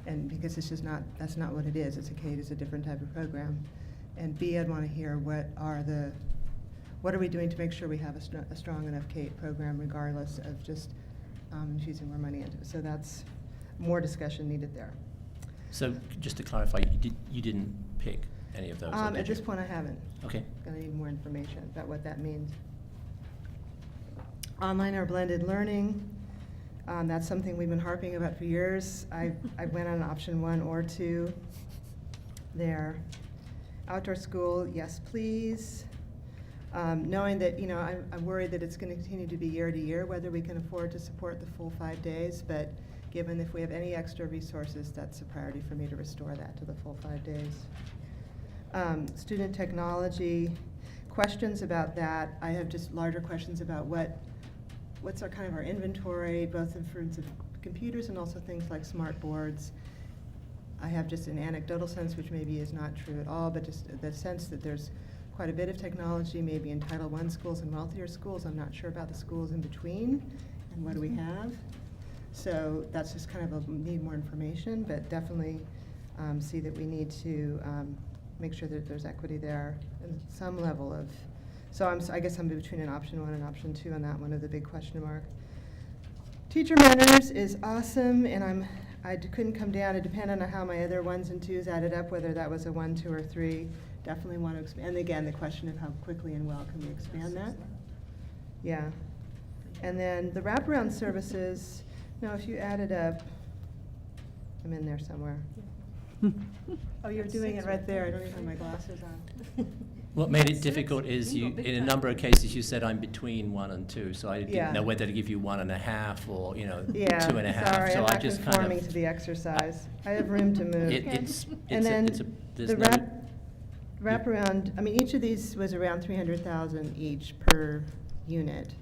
and because it's just that's not what it is. It's a K-8 is a different type of program. And B, I'd want to hear what are we doing to make sure we have a strong enough K-8 program, regardless of just infusing more money into it. So that's more discussion needed there. So just to clarify, you didn't pick any of those? At this point, I haven't. Okay. Gonna need more information about what that means. Online or blended learning, that's something we've been harping about for years. I went on option 1 or 2 there. Outdoor school, yes, please. Knowing that, I'm worried that it's going to continue to be year to year, whether we can afford to support the full 5 days, but given if we have any extra resources, that's a priority for me to restore that to the full 5 days. Student technology, questions about that. I have just larger questions about what's our kind of our inventory, both in terms of computers and also things like smart boards. I have just an anecdotal sense, which maybe is not true at all, but just the sense that there's quite a bit of technology, maybe in Title I schools and wealthier schools. I'm not sure about the schools in between and what do we have. So that's just kind of need more information, but definitely see that we need to make sure that there's equity there and some level of. So I guess I'm between an option 1 and option 2 on that one of the big question mark. Teacher mentors is awesome, and I couldn't come down. It depended on how my other 1s and 2s added up, whether that was a 1, 2, or 3. Definitely want to expand. And again, the question of how quickly and well can we expand that. Yeah. And then the wraparound services, no, if you add it up, I'm in there somewhere. Oh, you're doing it right there. I don't even have my glasses on. What made it difficult is in a number of cases you said I'm between 1 and 2, so I didn't know whether to give you 1.5 or 2.5. Sorry, so I'm I not just conforming to the exercise. I have room to move. And then the wraparound. I mean, each of these was around $300,000 each per unit,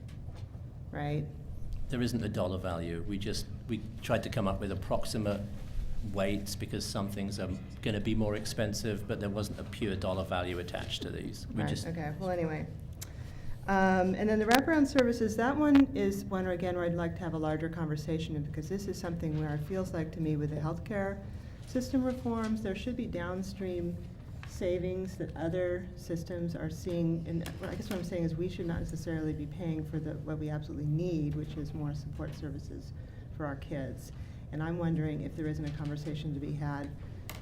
right? There isn't a dollar value. We tried to come up with approximate weights because some things are going to be more expensive, but there wasn't a pure dollar value attached to these. We Right, just okay, well, anyway. And then the wraparound services, that one is one, again, where I'd like to have a larger conversation, because this is something where it feels like to me with the healthcare system reforms, there should be downstream savings that other systems are seeing. And I guess what I'm saying is we should not necessarily be paying for what we absolutely need, which is more support services for our kids. And I'm wondering if there isn't a conversation to be had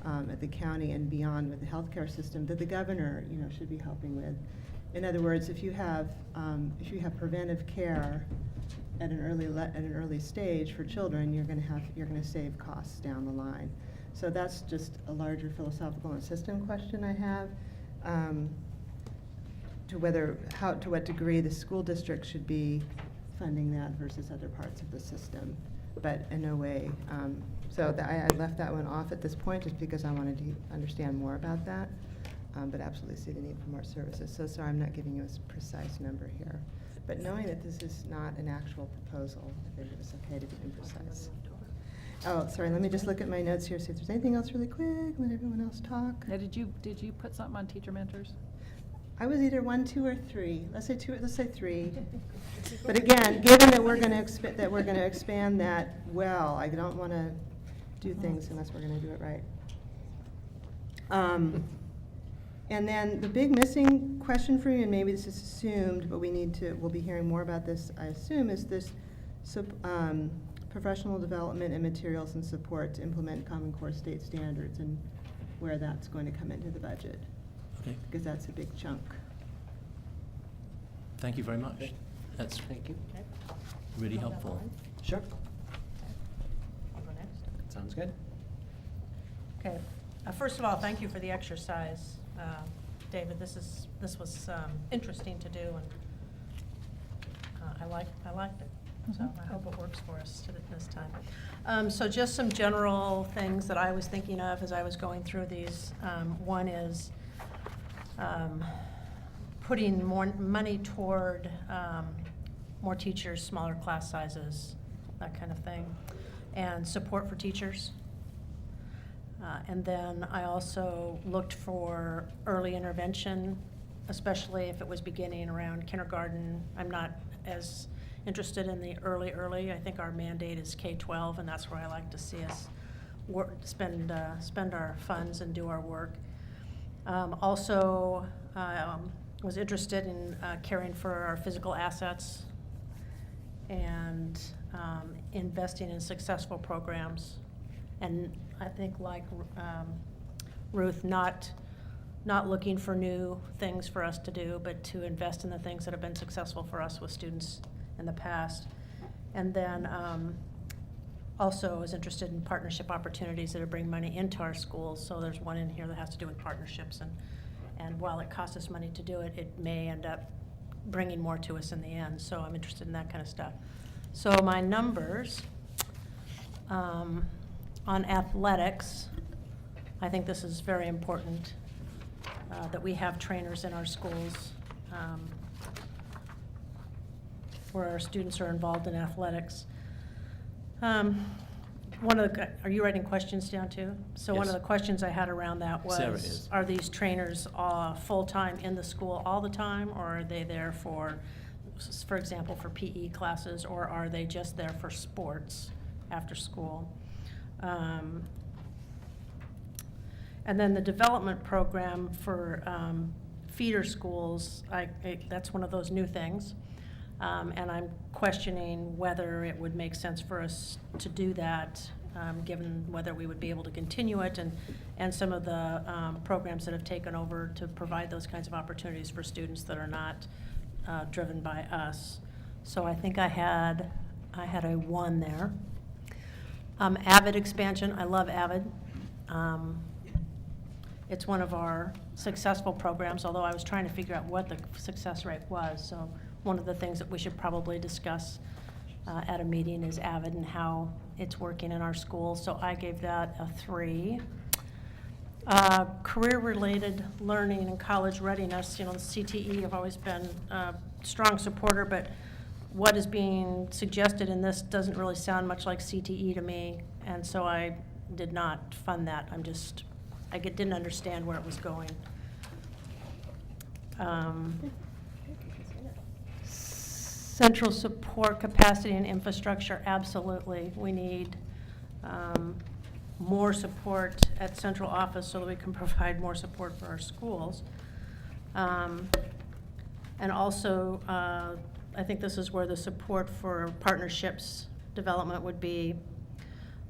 at the county and beyond with the healthcare system that the governor, should be helping with. In other words, if you have preventive care at an early stage for children, you're going to save costs down the line. So that's just a larger philosophical and system question I have, to what degree the school district should be funding that versus other parts of the system, but in no way. So I left that one off at this point just because I wanted to understand more about that. But absolutely see the need for more services. So sorry, I'm not giving you a precise number here. But knowing that this is not an actual proposal, I think it was okay to be imprecise. Oh, sorry, let me just look at my notes here, see if there's anything else really quick, let everyone else talk. Now, did you put something on teacher mentors? I was either 1, 2, or 3. Let's say 2. Let's say 3. But again, given that we're going to expand that well, I don't want to do things unless we're going to do it right. And then the big missing question for you, and maybe this is assumed, but we'll be hearing more about this, I assume, is this professional development and materials and support to implement Common Core state standards, and where that's going to come into the budget. Okay. Because that's a big chunk. Thank you very much. That's Thank you. really helpful. Sure. I'll go next. Sounds good. Okay. First of all, thank you for the exercise, David. This was interesting to do, and I liked it. So I hope it works for us this time. So just some general things that I was thinking of as I was going through these. One is putting more money toward more teachers, smaller class sizes, that kind of thing, and support for teachers. And then I also looked for early intervention, especially if it was beginning around kindergarten. I'm not as interested in the early. I think our mandate is K-12, and that's where I like to see us spend our funds and do our work. Also, was interested in caring for our physical assets and investing in successful programs. And I think, like Ruth, not looking for new things for us to do, but to invest in the things that have been successful for us with students in the past. And then also was interested in partnership opportunities that bring money into our schools. So there's one in here that has to do with partnerships. And while it costs us money to do it, it may end up bringing more to us in the end. So I'm interested in that kind of stuff. So my numbers, on athletics, I think this is very important, that we have trainers in our schools where our students are involved in athletics. Are you writing questions down too? So one of the questions I had around that Sarah was, is. are these trainers full-time in the school all the time, or are they there for example, for PE classes, or are they just there for sports after school? And then the development program for feeder schools, that's one of those new things. And I'm questioning whether it would make sense for us to do that, given whether we would be able to continue it, and some of the programs that have taken over to provide those kinds of opportunities for students that are not driven by us. So I think I had a 1 there. AVID expansion, I love AVID. It's one of our successful programs, although I was trying to figure out what the success rate was. So one of the things that we should probably discuss at a meeting is AVID and how it's working in our schools. So I gave that a 3. Career-related learning and college readiness, the CTE, I've always been a strong supporter, but what is being suggested in this doesn't really sound much like CTE to me, and so I did not fund that. Didn't understand where it was going. Central support capacity and infrastructure, absolutely. We need more support at central office so that we can provide more support for our schools. And also, I think this is where the support for partnerships development would be.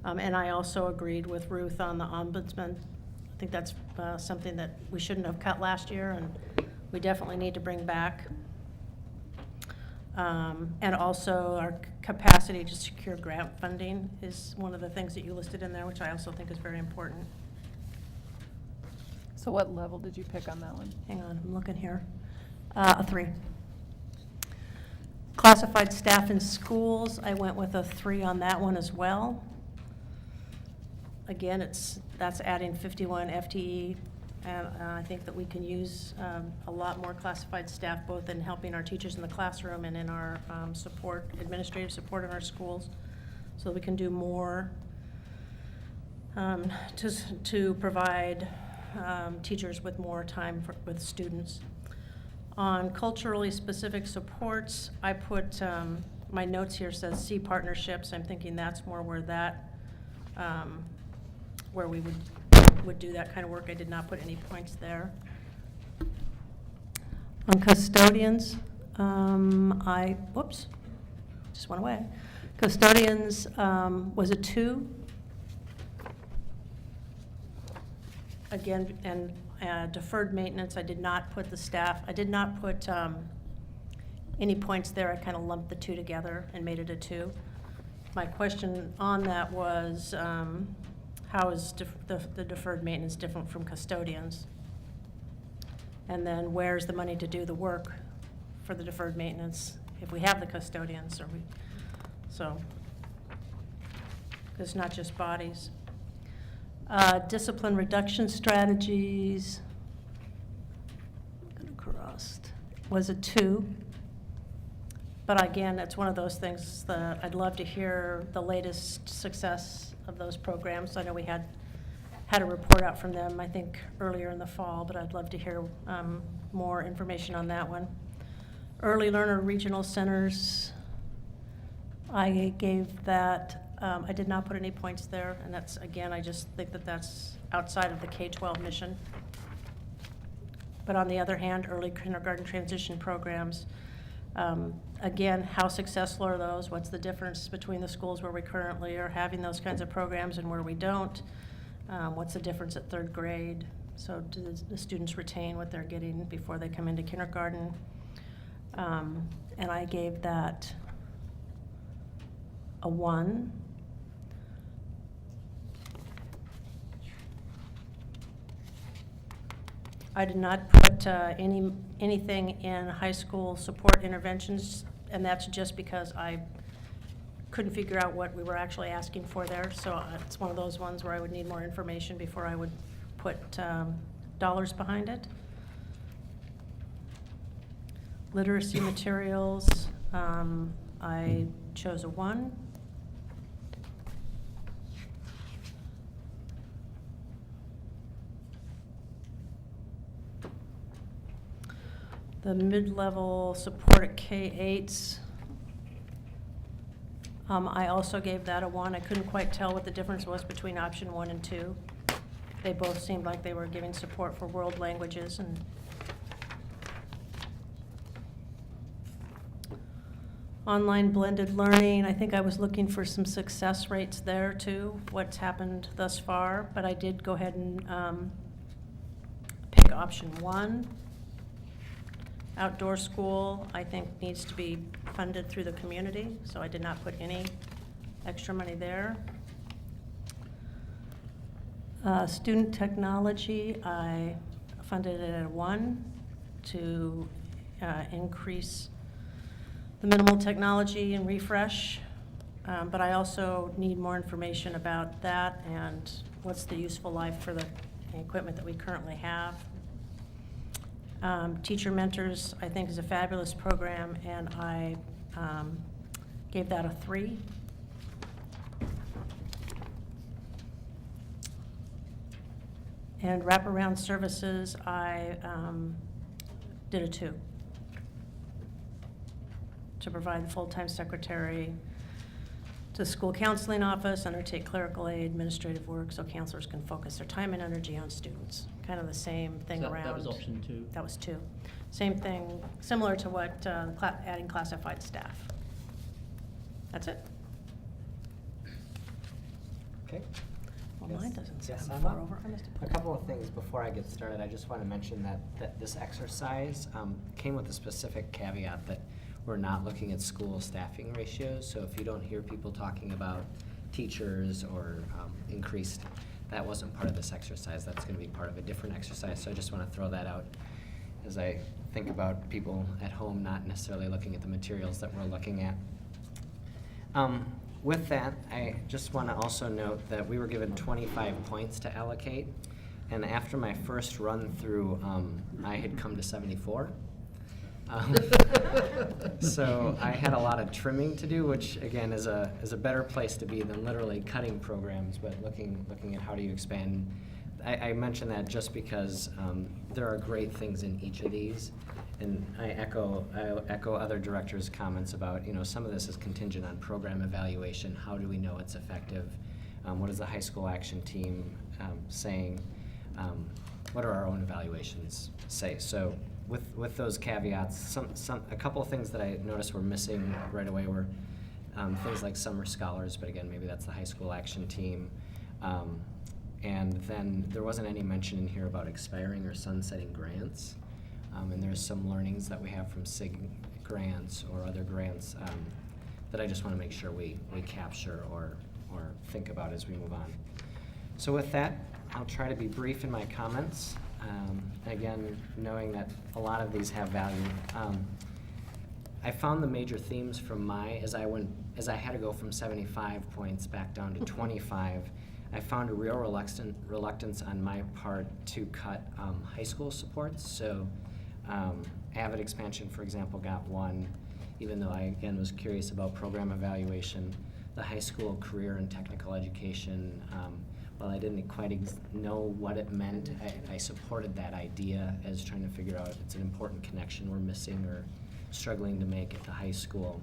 And I also agreed with Ruth on the ombudsman. I think that's something that we shouldn't have cut last year, and we definitely need to bring back. And also our capacity to secure grant funding is one of the things that you listed in there, which I also think is very important. So what level did you pick on that one? Hang on, I'm looking here. A 3. Classified staff in schools, I went with a 3 on that one as well. Again, that's adding 51 FTE, and I think that we can use a lot more classified staff, both in helping our teachers in the classroom and in our administrative support in our schools, so that we can do more to provide teachers with more time with students. On culturally specific supports, I put, my notes here says see partnerships. I'm thinking that's more where where we would do that kind of work. I did not put any points there. On custodians, whoops, just went away. Custodians was a 2. Again, and deferred maintenance, I did not put the staff, I did not put any points there. I kind of lumped the 2 together and made it a 2. My question on that was, how is the deferred maintenance different from custodians? And then where's the money to do the work for the deferred maintenance if we have the custodians? So it's not just bodies. Discipline reduction strategies, was a 2. But again, it's one of those things that I'd love to hear the latest success of those programs. I know we had a report out from them, I think, earlier in the fall, but I'd love to hear more information on that one. Early learner regional centers, I gave that, I did not put any points there, and that's, again, I just think that that's outside of the K-12 mission. But on the other hand, early kindergarten transition programs, again, how successful are those? What's the difference between the schools where we currently are having those kinds of programs and where we don't? What's the difference at 3rd grade? So do the students retain what they're getting before they come into kindergarten? And I gave that a 1. I did not put anything in high school support interventions, and that's just because I couldn't figure out what we were actually asking for there. So it's one of those ones where I would need more information before I would put dollars behind it. Literacy materials, I chose a 1. The mid-level support at K-8s, I also gave that a 1. I couldn't quite tell what the difference was between option 1 and 2. They both seemed like they were giving support for world languages. And online blended learning, I think I was looking for some success rates there too, what's happened thus far, but I did go ahead and pick option 1. Outdoor school, I think, needs to be funded through the community, so I did not put any extra money there. Student technology, I funded it at a 1 to increase the minimal technology and refresh, but I also need more information about that and what's the useful life for the equipment that we currently have. Teacher Mentors, I think, is a fabulous program, and I gave that a 3. And wraparound services, I did a 2. To provide full-time secretary to the school counseling office, undertake clerical aid, administrative work, so counselors can focus their time and energy on students. Kind of the same thing So around. that was option 2. That was 2. Same thing, similar to what, adding classified staff. That's it. Okay. Well, Yes. mine doesn't say Yes, I'm I'm 4 up. over. I must have A couple of things before I get started. I just want to mention that this exercise came with a specific caveat that we're not looking at school staffing ratios. So if you don't hear people talking about teachers or increased, that wasn't part of this exercise. That's going to be part of a different exercise. So I just want to throw that out as I think about people at home not necessarily looking at the materials that we're looking at. With that, I just want to also note that we were given 25 points to allocate, and after my first run through, I had come to 74. So I had a lot of trimming to do, which again is a better place to be than literally cutting programs, but looking at how do you expand. I mention that just because there are great things in each of these. And I echo other directors' comments about, some of this is contingent on program evaluation. How do we know it's effective? What is the high school action team saying? What are our own evaluations say? So with those caveats, a couple of things that I noticed were missing right away were things like summer scholars, but again, maybe that's the high school action team. And then there wasn't any mention in here about expiring or sunsetting grants. And there's some learnings that we have from SIG grants or other grants that I just want to make sure we capture or think about as we move on. So with that, I'll try to be brief in my comments. Again, knowing that a lot of these have value. I found the major themes from as I had to go from 75 points back down to 25. I found a real reluctance on my part to cut high school supports. So AVID expansion, for example, got 1, even though I, again, was curious about program evaluation. The high school career and technical education, while I didn't quite know what it meant, I supported that idea as trying to figure out if it's an important connection we're missing or struggling to make at the high school.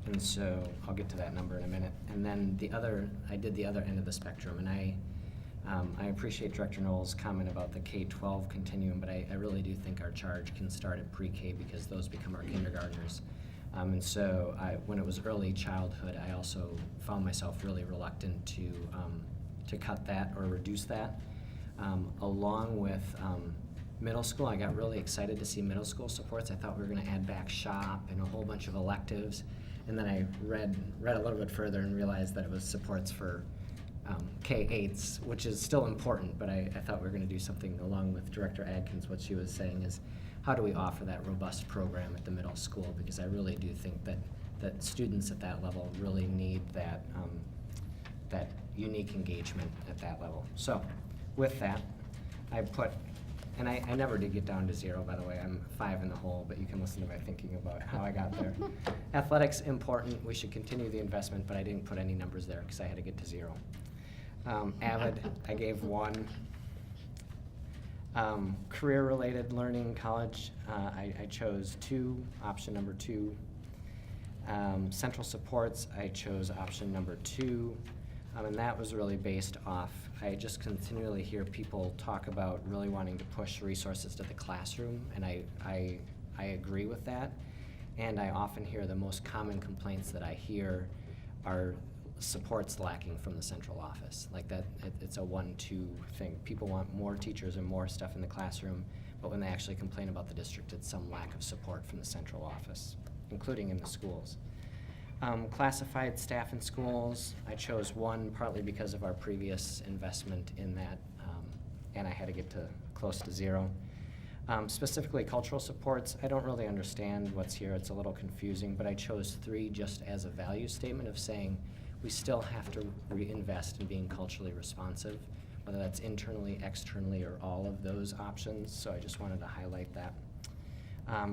And so I'll get to that number in a minute. And then I did the other end of the spectrum, and I appreciate Director Knoll's comment about the K-12 continuum, but I really do think our charge can start at pre-K because those become our kindergartners. And so when it was early childhood, I also found myself really reluctant to cut that or reduce that. Along with middle school, I got really excited to see middle school supports. I thought we were going to add back shop and a whole bunch of electives. And then I read a little bit further and realized that it was supports for K-8s, which is still important, but I thought we were going to do something along with Director Adkins. What she was saying is, how do we offer that robust program at the middle school? Because I really do think that students at that level really need that unique engagement at that level. So with that, I put, and I never did get down to 0, by the way. I'm 5 in the hole, but you can listen to my thinking about how I got there. Athletics, important. We should continue the investment, but I didn't put any numbers there because I had to get to 0. AVID, I gave 1. Career-related learning, college, I chose 2, option number 2. Central supports, I chose option number 2. And that was really based off, I just continually hear people talk about really wanting to push resources to the classroom, and I agree with that. And I often hear the most common complaints that I hear are supports lacking from the central office. Like that, it's a 1-2 thing. People want more teachers and more stuff in the classroom, but when they actually complain about the district, it's some lack of support from the central office, including in the schools. Classified staff in schools, I chose 1 partly because of our previous investment in that, and I had to get to close to 0. Specifically cultural supports, I don't really understand what's here. It's a little confusing, but I chose 3 just as a value statement of saying we still have to reinvest in being culturally responsive, whether that's internally, externally, or all of those options. So I just wanted to highlight that.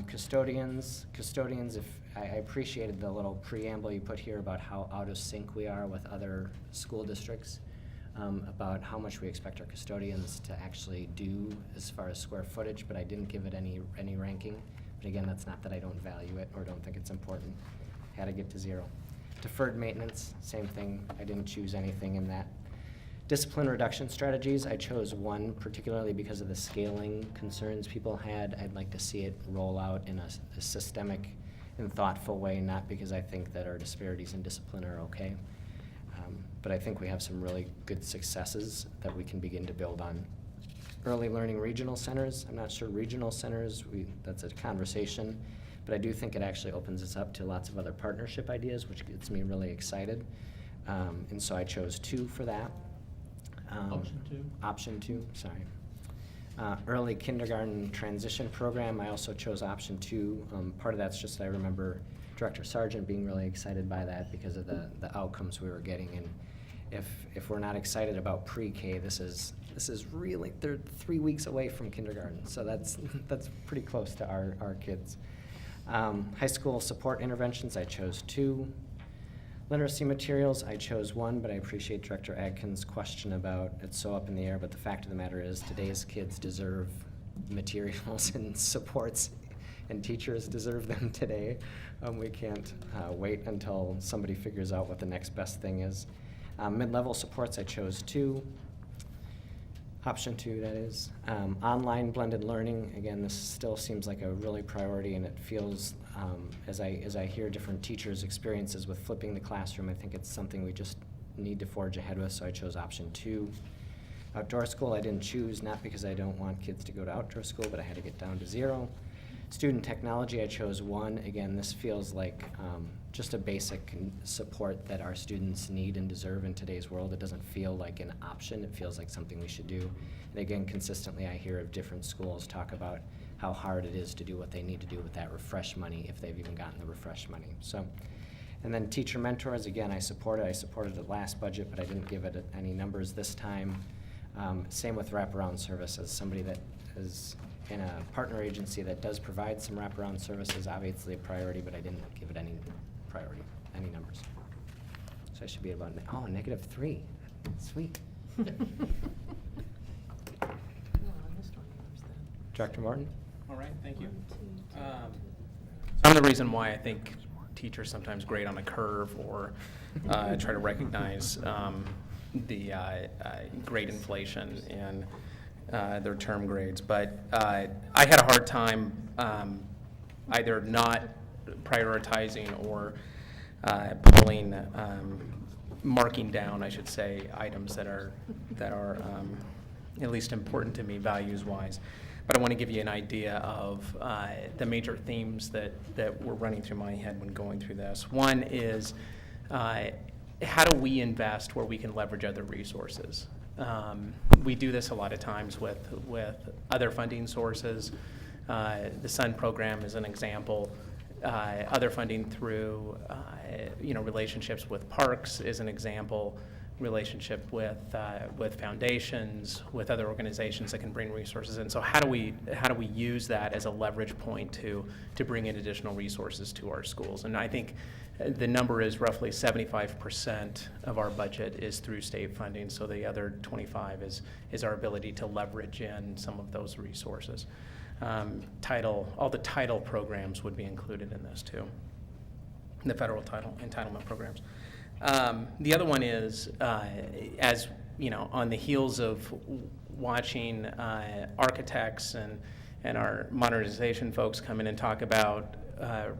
Custodians, if I appreciated the little preamble you put here about how out of sync we are with other school districts. about how much we expect our custodians to actually do as far as square footage, but I didn't give it any ranking. But again, that's not that I don't value it or don't think it's important. Had to get to 0. Deferred maintenance, same thing. I didn't choose anything in that. Discipline reduction strategies, I chose one particularly because of the scaling concerns people had. I'd like to see it roll out in a systemic and thoughtful way, not because I think that our disparities in discipline are okay. But I think we have some really good successes that we can begin to build on. Early learning regional centers, I'm not sure regional centers, that's a conversation, but I do think it actually opens us up to lots of other partnership ideas, which gets me really excited. And so I chose 2 for that. Option 2? Option 2, sorry. Early kindergarten transition program, I also chose option 2. Part of that's just I remember Director Sargent being really excited by that because of the outcomes we were getting. And if we're not excited about pre-K, this is really, they're 3 weeks away from kindergarten, so that's pretty close to our kids. High school support interventions, I chose 2. Literacy materials, I chose 1, but I appreciate Director Adkins' question about it's so up in the air, but the fact of the matter is today's kids deserve materials and supports, and teachers deserve them today. We can't wait until somebody figures out what the next best thing is. Mid-level supports, I chose 2. Option 2, that is. Online blended learning, again, this still seems like a really priority, and it feels, as I hear different teachers' experiences with flipping the classroom, I think it's something we just need to forge ahead with, so I chose option 2. Outdoor school, I didn't choose, not because I don't want kids to go to outdoor school, but I had to get down to 0. Student technology, I chose 1. Again, this feels like just a basic support that our students need and deserve in today's world. It doesn't feel like an option. It feels like something we should do. And again, consistently, I hear of different schools talk about how hard it is to do what they need to do with that refresh money, if they've even gotten the refresh money. So, and then teacher mentors, again, I support it. I supported it last budget, but I didn't give it any numbers this time. Same with wraparound services. Somebody that is in a partner agency that does provide some wraparound services, obviously a priority, but I didn't give it any priority, any numbers. So I should be about, -3. Sweet. Director Morton? All right, thank you. Some of the reason why I think teachers sometimes grade on a curve or try to recognize the grade inflation in their term grades, but I had a hard time either not prioritizing or pulling, marking down, I should say, items that are at least important to me values-wise. But I want to give you an idea of the major themes that were running through my head when going through this. One is how do we invest where we can leverage other resources? We do this a lot of times with other funding sources. The SUN program is an example. Other funding through relationships with parks is an example. Relationship with foundations, with other organizations that can bring resources in. So how do we use that as a leverage point to bring in additional resources to our schools? And I think the number is roughly 75% of our budget is through state funding. So the other 25 is our ability to leverage in some of those resources. All the title programs would be included in this too. The federal title entitlement programs. The other one is, as you know, on the heels of watching architects and our modernization folks come in and talk about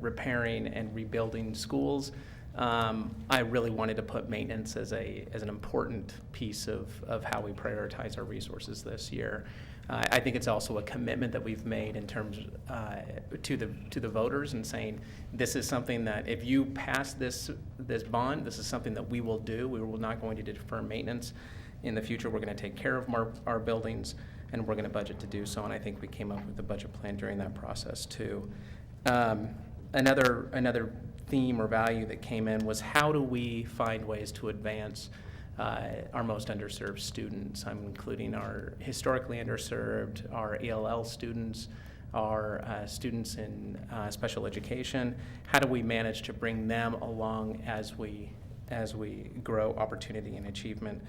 repairing and rebuilding schools, I really wanted to put maintenance as an important piece of how we prioritize our resources this year. I think it's also a commitment that we've made in terms to the voters and saying this is something that if you pass this bond, this is something that we will do. We will not going to defer maintenance in the future. We're going to take care of our buildings, and we're going to budget to do so. And I think we came up with a budget plan during that process too. Another theme or value that came in was how do we find ways to advance our most underserved students. I'm including our historically underserved, our ELL students, our students in special education. How do we manage to bring them along as we grow opportunity and achievement?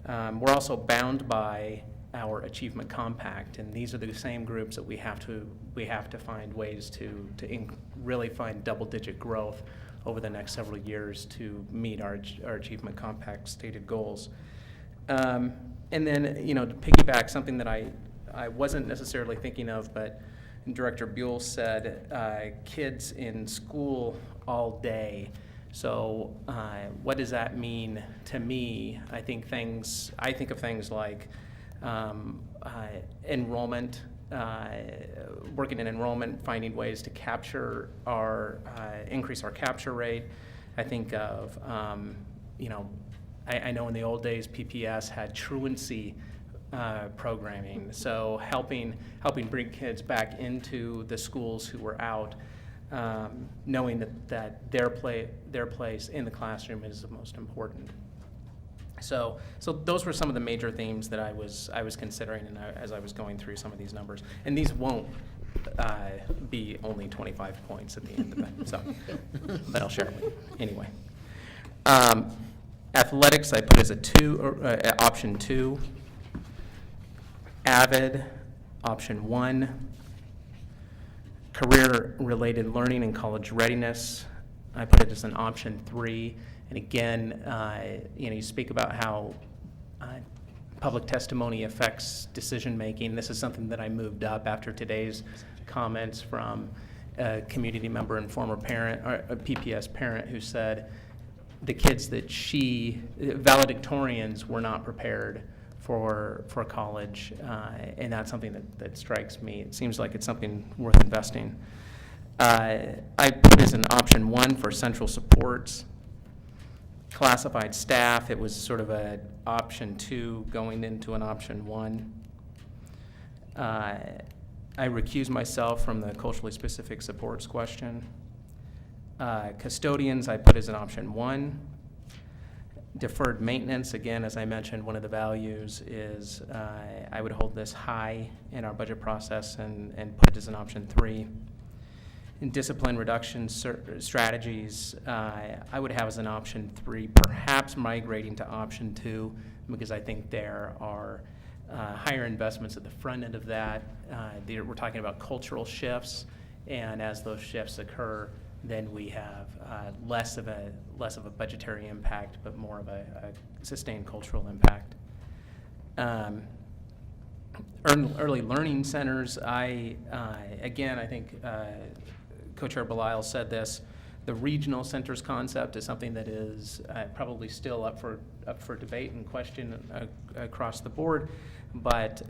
We're also bound by our achievement compact, and these are the same groups that we have to find ways to really find double-digit growth over the next several years to meet our achievement compact stated goals. And then, to piggyback something that I wasn't necessarily thinking of, but Director Buell said, kids in school all day. So what does that mean to me? I think of things like enrollment, working in enrollment, finding ways to capture increase our capture rate. I think of, I know in the old days PPS had truancy programming, so helping bring kids back into the schools who were out, knowing that their place in the classroom is the most important. So those were some of the major themes that I was considering as I was going through some of these numbers. And these won't be only 25 points at the end of it, so, but I'll share it with you anyway. Athletics I put as option 2. Avid, option 1. Career-related learning and college readiness, I put it as an option 3. And again, you speak about how public testimony affects decision-making. This is something that I moved up after today's comments from a community member and former parent, or a PPS parent, who said the kids that valedictorians were not prepared for college, and that's something that strikes me. It seems like it's something worth investing. I put as an option 1 for central supports. Classified staff, it was sort of an option 2 going into an option 1. I recused myself from the culturally specific supports question. Custodians, I put as an option 1. Deferred maintenance, again, as I mentioned, one of the values is I would hold this high in our budget process and put it as an option 3. In discipline reduction strategies, I would have as an option 3, perhaps migrating to option 2, because I think there are higher investments at the front end of that. We're talking about cultural shifts, and as those shifts occur, then we have less of a budgetary impact, but more of a sustained cultural impact. Early learning centers, again, I think Co-Chair Belisle said this, the regional centers concept is something that is probably still up for debate and question across the board, but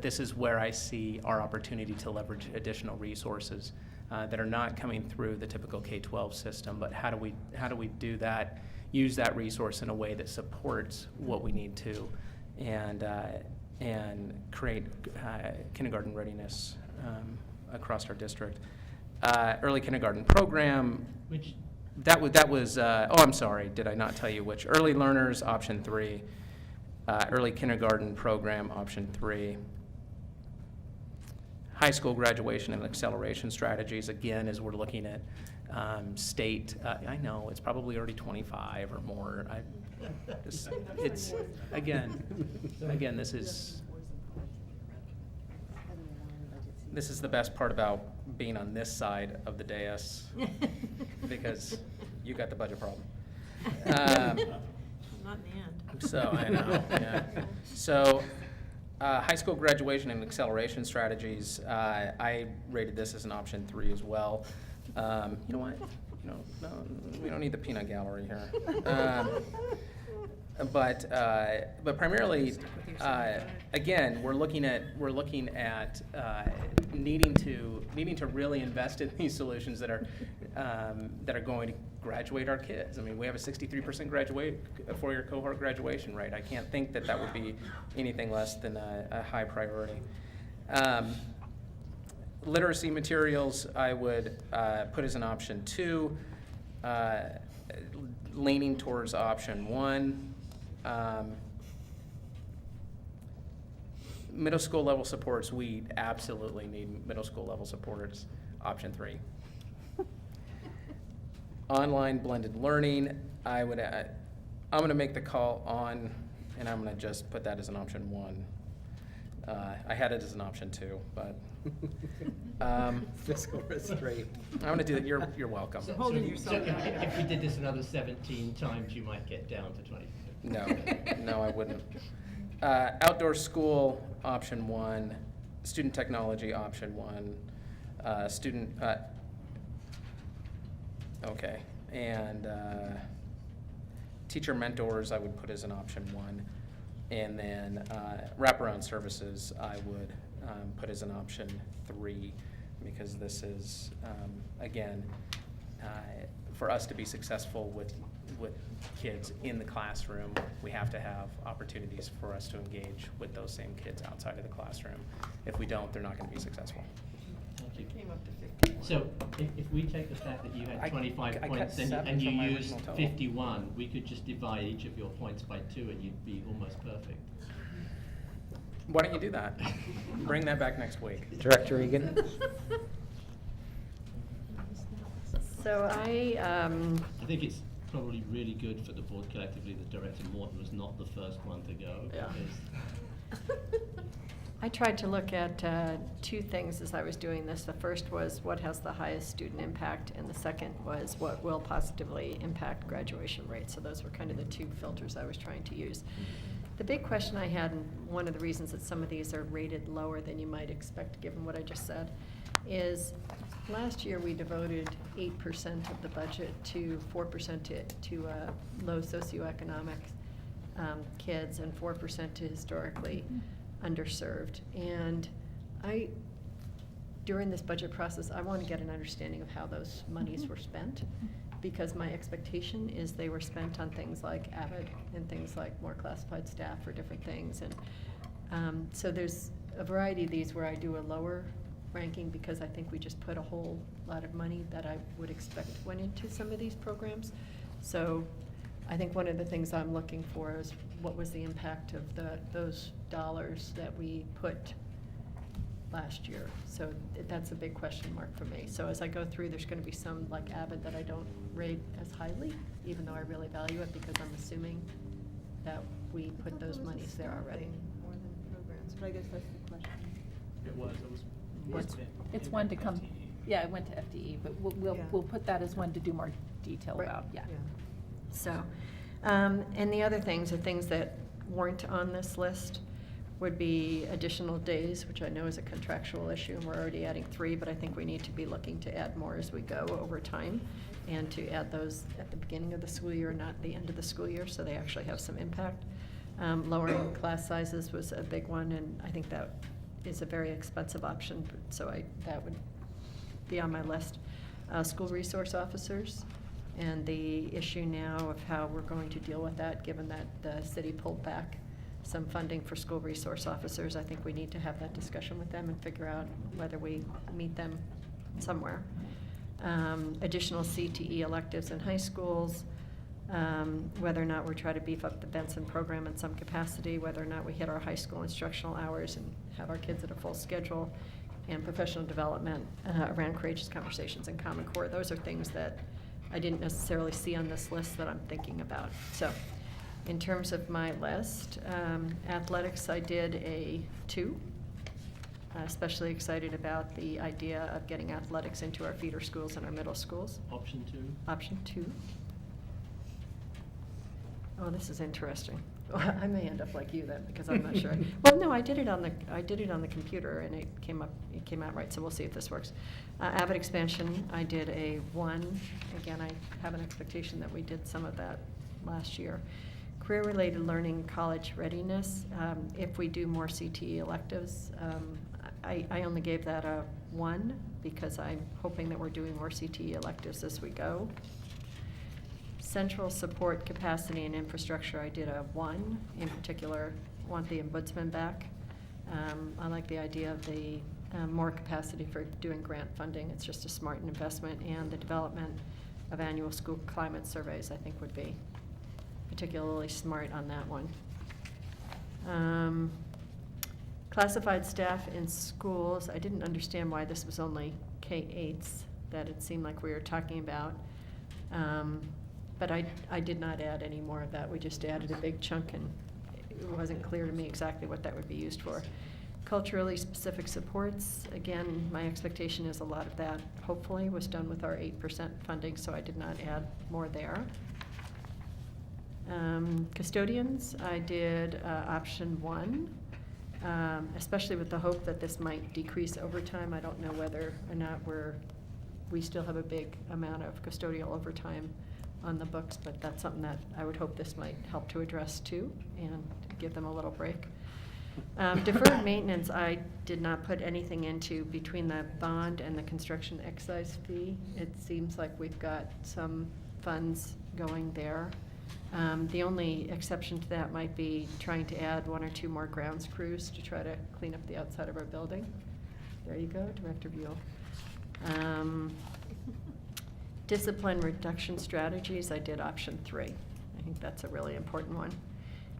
this is where I see our opportunity to leverage additional resources that are not coming through the typical K-12 system, but how do we do that, use that resource in a way that supports what we need to, and create kindergarten readiness across our district. Early kindergarten program, that was I'm sorry, did I not tell you which? Early learners, option 3. Early kindergarten program, option 3. High school graduation and acceleration strategies, again, as we're looking at state, I know, it's probably already 25 or more. Again, this is the best part about being on this side of the dais, because you got the budget problem. Not in the end. So, I know, yeah. So, high school graduation and acceleration strategies, I rated this as an option 3 as well. You know what? No, we don't need the peanut gallery here. But primarily, again, we're looking at needing to really invest in these solutions that are going to graduate our kids. I mean, we have a 63% four-year cohort graduation rate. I can't think that would be anything less than a high priority. Literacy materials, I would put as an option 2, leaning towards option 1. Middle school level supports, we absolutely need middle school level supports, option 3. Online blended learning, I'm going to make the call on and I'm gonna just put that as an option 1. I had it as an option 2, but, Fiscal restraint. I'm gonna do that, you're welcome. So if we did this another 17 times, you might get down to 20. No, I wouldn't. Outdoor school, option 1, student technology, option 1, okay, and teacher mentors I would put as an option 1, and then wraparound services I would put as an option 3, because this is, again, for us to be successful with kids in the classroom, we have to have opportunities for us to engage with those same kids outside of the classroom. If we don't, they're not going to be successful. Thank you. So if we take the fact that you had 25 points and you used 51, we could just divide each of your points by 2 and you'd be almost perfect. Why don't you do that? Bring that back next week. Director Egan? So I think it's probably really good for the board collectively that Director Morton was not the first one to go. Yeah. because I tried to look at 2 things as I was doing this. The first was what has the highest student impact, and the second was what will positively impact graduation rates. So those were kind of the 2 filters I was trying to use. The big question I had, and one of the reasons that some of these are rated lower than you might expect given what I just said, is last year we devoted 8% of the budget to 4% to low socioeconomic kids and 4% to historically underserved. And during this budget process, I want to get an understanding of how those monies were spent, because my expectation is they were spent on things like AVID and things like more classified staff for different things. And so there's a variety of these where I do a lower ranking because I think we just put a whole lot of money that I would expect went into some of these programs. So I think one of the things I'm looking for is what was the impact of those dollars that we put last year. So that's a big question mark for me. So as I go through, there's going to be some like AVID that I don't rate as highly, even though I really value it, because I'm assuming that we put those monies there already. More than programs, but I guess that's the question. it was It's one to come, yeah, it went to FDE, but we'll put that as one to do more detail Right. about, yeah. So, and the other things are things that weren't on this list would be additional days, which I know is a contractual issue, and we're already adding 3, but I think we need to be looking to add more as we go over time, and to add those at the beginning of the school year, not the end of the school year, so they actually have some impact. Lowering class sizes was a big one, and I think that is a very expensive option, so that would be on my list. School resource officers, and the issue now of how we're going to deal with that, given that the city pulled back some funding for school resource officers. I think we need to have that discussion with them and figure out whether we meet them somewhere. Additional CTE electives in high schools, whether or not we try to beef up the Benson program in some capacity, whether or not we hit our high school instructional hours and have our kids at a full schedule, and professional development around courageous conversations and Common Core. Those are things that I didn't necessarily see on this list that I'm thinking about. So in terms of my list, athletics, I did a 2. Especially excited about the idea of getting athletics into our feeder schools and our middle schools. Option 2. Option 2. Oh, this is interesting. I may end up like you then, because I'm not sure. Well, no, I did it on the computer, and it came out right. So we'll see if this works. AVID expansion, I did a 1. Again, I have an expectation that we did some of that last year. Career-related learning, college readiness. If we do more CTE electives, I only gave that a 1 because I'm hoping that we're doing more CTE electives as we go. Central support capacity and infrastructure, I did a 1. In particular, want the ombudsman back. I like the idea of the more capacity for doing grant funding. It's just a smart investment, and the development of annual school climate surveys, I think, would be particularly smart on that one. Classified staff in schools, I didn't understand why this was only K-8s that it seemed like we were talking about. But I did not add any more of that. We just added a big chunk, and wasn't clear to me exactly what that would be used for. Culturally specific supports, again, my expectation is a lot of that hopefully was done with our 8% funding, so I did not add more there. Custodians, I did option 1, especially with the hope that this might decrease over time. I don't know whether or not we still have a big amount of custodial overtime on the books, but that's something that I would hope this might help to address too and give them a little break. Deferred maintenance, I did not put anything into between the bond and the construction excise fee. It seems like we've got some funds going there. The only exception to that might be trying to add 1 or 2 more grounds crews to try to clean up the outside of our building. There you go, Director Buell. Discipline reduction strategies, I did option 3. I think that's a really important one.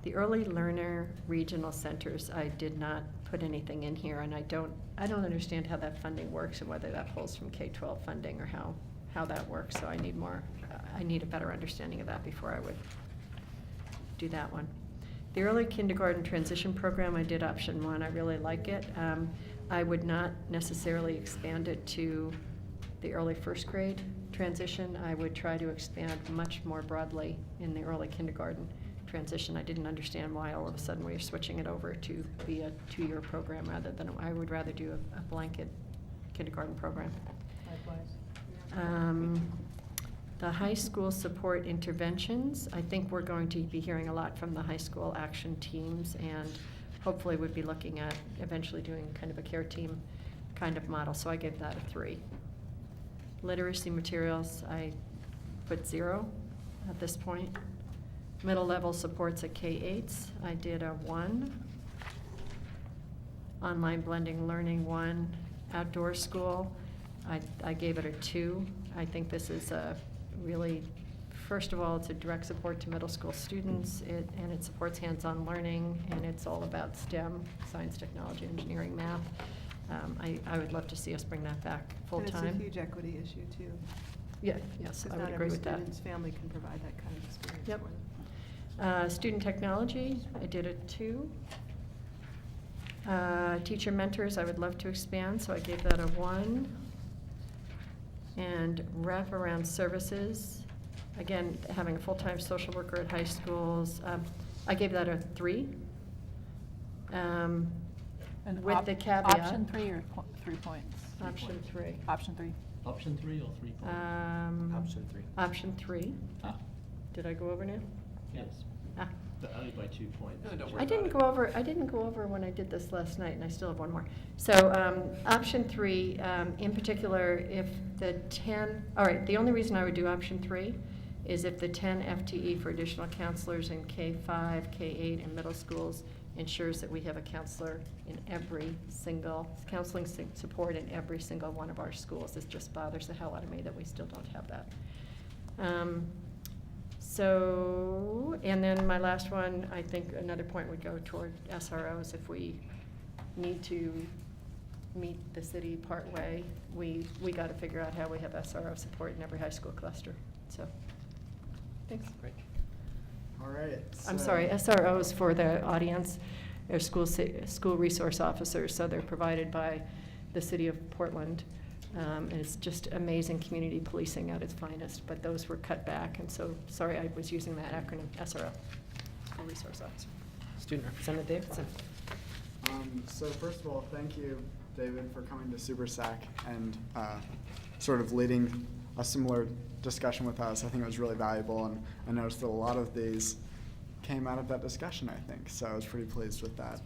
The early learner regional centers, I did not put anything in here, and I don't understand how that funding works and whether that pulls from K-12 funding or how that works. So I need a better understanding of that before I would do that one. The early kindergarten transition program, I did option 1. I really like it. I would not necessarily expand it to the early first grade transition. I would try to expand much more broadly in the early kindergarten transition. I didn't understand why all of a sudden we are switching it over to be a 2-year program rather than, I would rather do a blanket kindergarten program. Likewise. The high school support interventions, I think we're going to be hearing a lot from the high school action teams, and hopefully we'd be looking at eventually doing kind of a care team kind of model, so I gave that a 3. Literacy materials, I put 0 at this point. Middle level supports at K-8s, I did a 1. Online blending learning, 1. Outdoor school, I gave it a 2. I think this is a really, first of all, it's a direct support to middle school students, and it supports hands-on learning, and it's all about STEM, science, technology, engineering, math. I would love to see us bring that back full-time. And it's a huge equity issue too. Yeah, yes, I would agree with that. Not every student's family can provide that kind of experience Yep. for them. Student technology, I did a 2. Teacher mentors, I would love to expand, so I gave that a 1. And wraparound services, again, having a full-time social worker at high schools, I gave that a 3. And with the caveat. Option 3 or 3 points? Option 3. Option 3. Option 3 or 3 points? Option 3. Option 3. Ah. Did I go over now? Yes. Ah. But only by 2 points. No, don't worry I didn't go over. I didn't go over when I did this last night, and I still have one more. So option 3, in particular, if the 10. All right. The only reason I would do option 3 is if the 10 FTE for additional counselors in K-5, K-8, and middle schools ensures that we have a counselor in every single counseling support in every single one of our schools. It just bothers the hell out of me that we still don't have that. So, and then my last one, I think another point would go toward SROs. If we need to meet the city partway, we got to figure out how we have SRO support in every high school cluster. So, thanks. Great. All right. I'm so- sorry, SROs for the audience, they're school resource officers, so they're provided by the city of Portland. And it's just amazing community policing at its finest, but those were cut back, and so, sorry, I was using that acronym, SRO, school resource officer. Student Representative Davidson. So first of all, thank you, David, for coming to Super SAC and sort of leading a similar discussion with us. I think it was really valuable, and I noticed that a lot of these came out of that discussion, I think, so I was pretty pleased with that.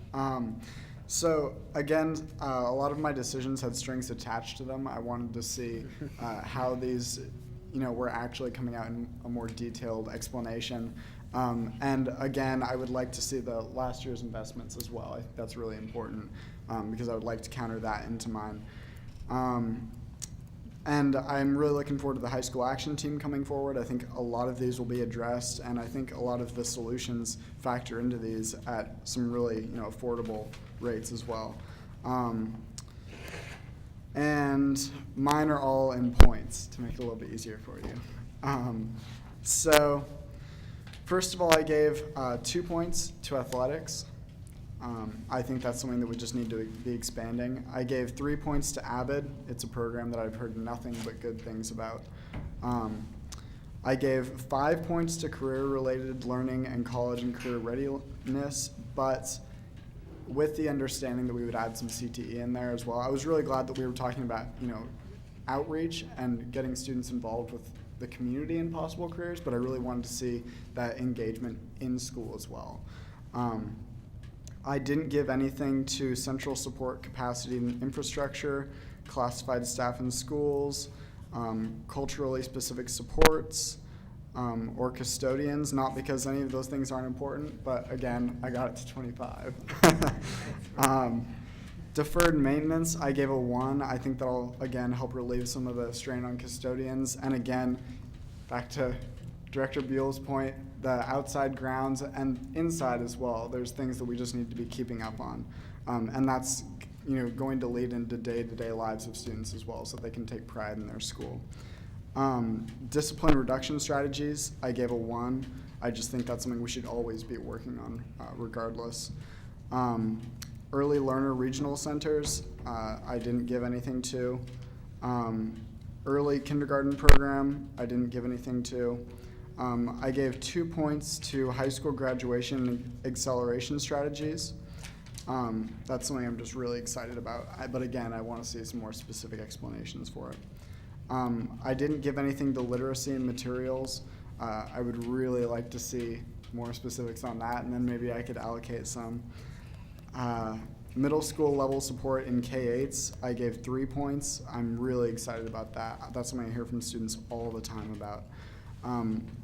So again, a lot of my decisions had strings attached to them. I wanted to see how these, were actually coming out in a more detailed explanation. And again, I would like to see the last year's investments as well. I think that's really important because I would like to counter that into mine. And I'm really looking forward to the high school action team coming forward. I think a lot of these will be addressed, and I think a lot of the solutions factor into these at some really, affordable rates as well. And mine are all in points to make it a little bit easier for you. So First of all, I gave 2 points to athletics. I think that's something that we just need to be expanding. I gave 3 points to AVID. It's a program that I've heard nothing but good things about. I gave 5 points to career-related learning and college and career readiness, but with the understanding that we would add some CTE in there as well. I was really glad that we were talking about, outreach and getting students involved with the community in possible careers, but I really wanted to see that engagement in school as well. I didn't give anything to central support capacity and infrastructure, classified staff in schools, culturally specific supports, or custodians, not because any of those things aren't important, but again, I got it to 25. Deferred maintenance, I gave a 1. I think that'll, again, help relieve some of the strain on custodians. And again, back to Director Buell's point, the outside grounds and inside as well, there's things that we just need to be keeping up on. And that's going to lead into day-to-day lives of students as well, so they can take pride in their school. Discipline reduction strategies, I gave a 1. I just think that's something we should always be working on, regardless. Early learner regional centers, I didn't give anything to. Early kindergarten program, I didn't give anything to. I gave 2 points to high school graduation acceleration strategies. That's something I'm just really excited about. But again, I want to see some more specific explanations for it. I didn't give anything to literacy and materials. I would really like to see more specifics on that, and then maybe I could allocate some. Middle school level support in K-8s, I gave 3 points. I'm really excited about that. That's something I hear from students all the time about.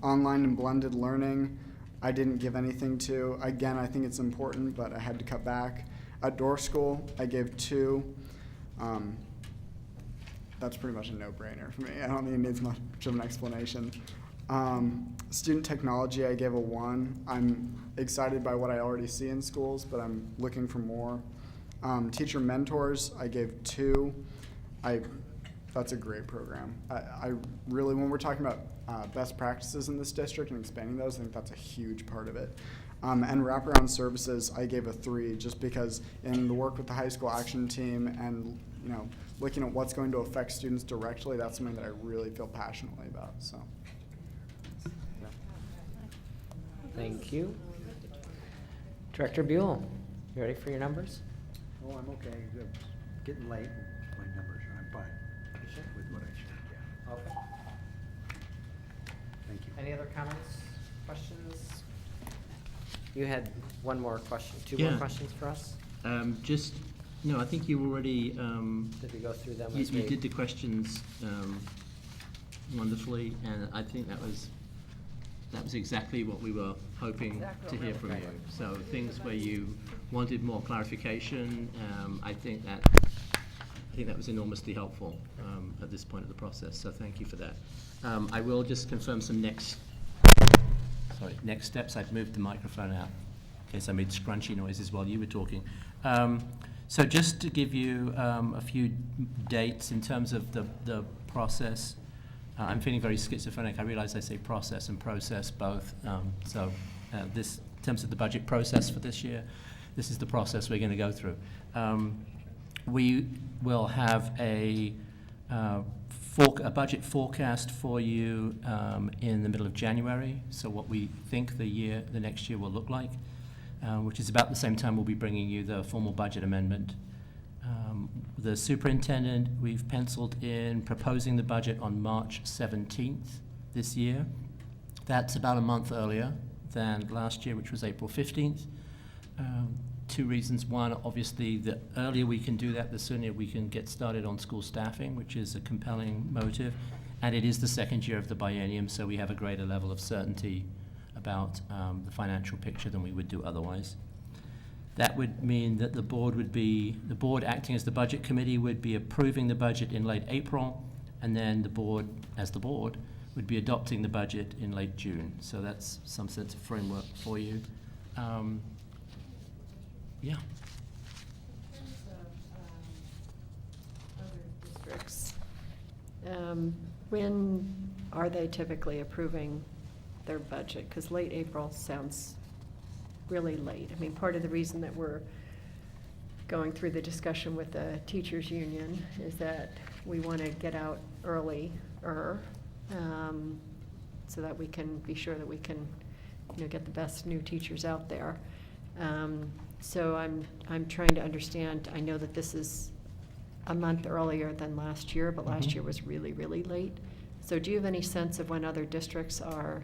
Online and blended learning, I didn't give anything to. Again, I think it's important, but I had to cut back. Outdoor school, I gave 2. That's pretty much a no-brainer for me. I don't think it needs much of an explanation. Student technology, I gave a 1. I'm excited by what I already see in schools, but I'm looking for more. Teacher mentors, I gave 2. That's a great program. I really, when we're talking about best practices in this district and expanding those, I think that's a huge part of it. And wraparound services, I gave a 3, just because in the work with the high school action team and looking at what's going to affect students directly, that's something that I really feel passionately about. So, yeah. Thank you. Director Buell, you ready for your numbers? Oh, I'm okay. It's getting late. My numbers are, I'm fine with what I shared, yeah. Okay. Thank you. Any other comments, questions? You had one more question, 2 Yeah. more questions for us? No, I think you already. Did we go through them? You did the questions wonderfully, and I think that was exactly what we were hoping to hear from you. So things where you wanted more clarification, I think that was enormously helpful at this point of the process. So thank you for that. I will just confirm some next steps. I've moved the microphone out in case I made scrunchy noises while you were talking. So just to give you a few dates in terms of the process, I'm feeling very schizophrenic. I realize I say process and process both. This, in terms of the budget process for this year, this is the process we're going to go through. We will have a budget forecast for you in the middle of January, so what we think the next year will look like. Which is about the same time we'll be bringing you the formal budget amendment. The superintendent, we've penciled in proposing the budget on March 17th this year. That's about a month earlier than last year, which was April 15th. 2 reasons. One, obviously, the earlier we can do that, the sooner we can get started on school staffing, which is a compelling motive. And it is the second year of the biennium, so we have a greater level of certainty about the financial picture than we would do otherwise. That would mean that the board acting as the budget committee would be approving the budget in late April, and then the board, as the board, would be adopting the budget in late June. So that's some sense of framework for you. Yeah. In terms of other districts, when are they typically approving their budget? Because late April sounds really late. I mean, part of the reason that we're going through the discussion with the teachers union is that we want to get out earlier, so that we can be sure that we can, get the best new teachers out there. So I'm trying to understand. I know that this is a month earlier than last year, but last year was really, really late. So do you have any sense of when other districts are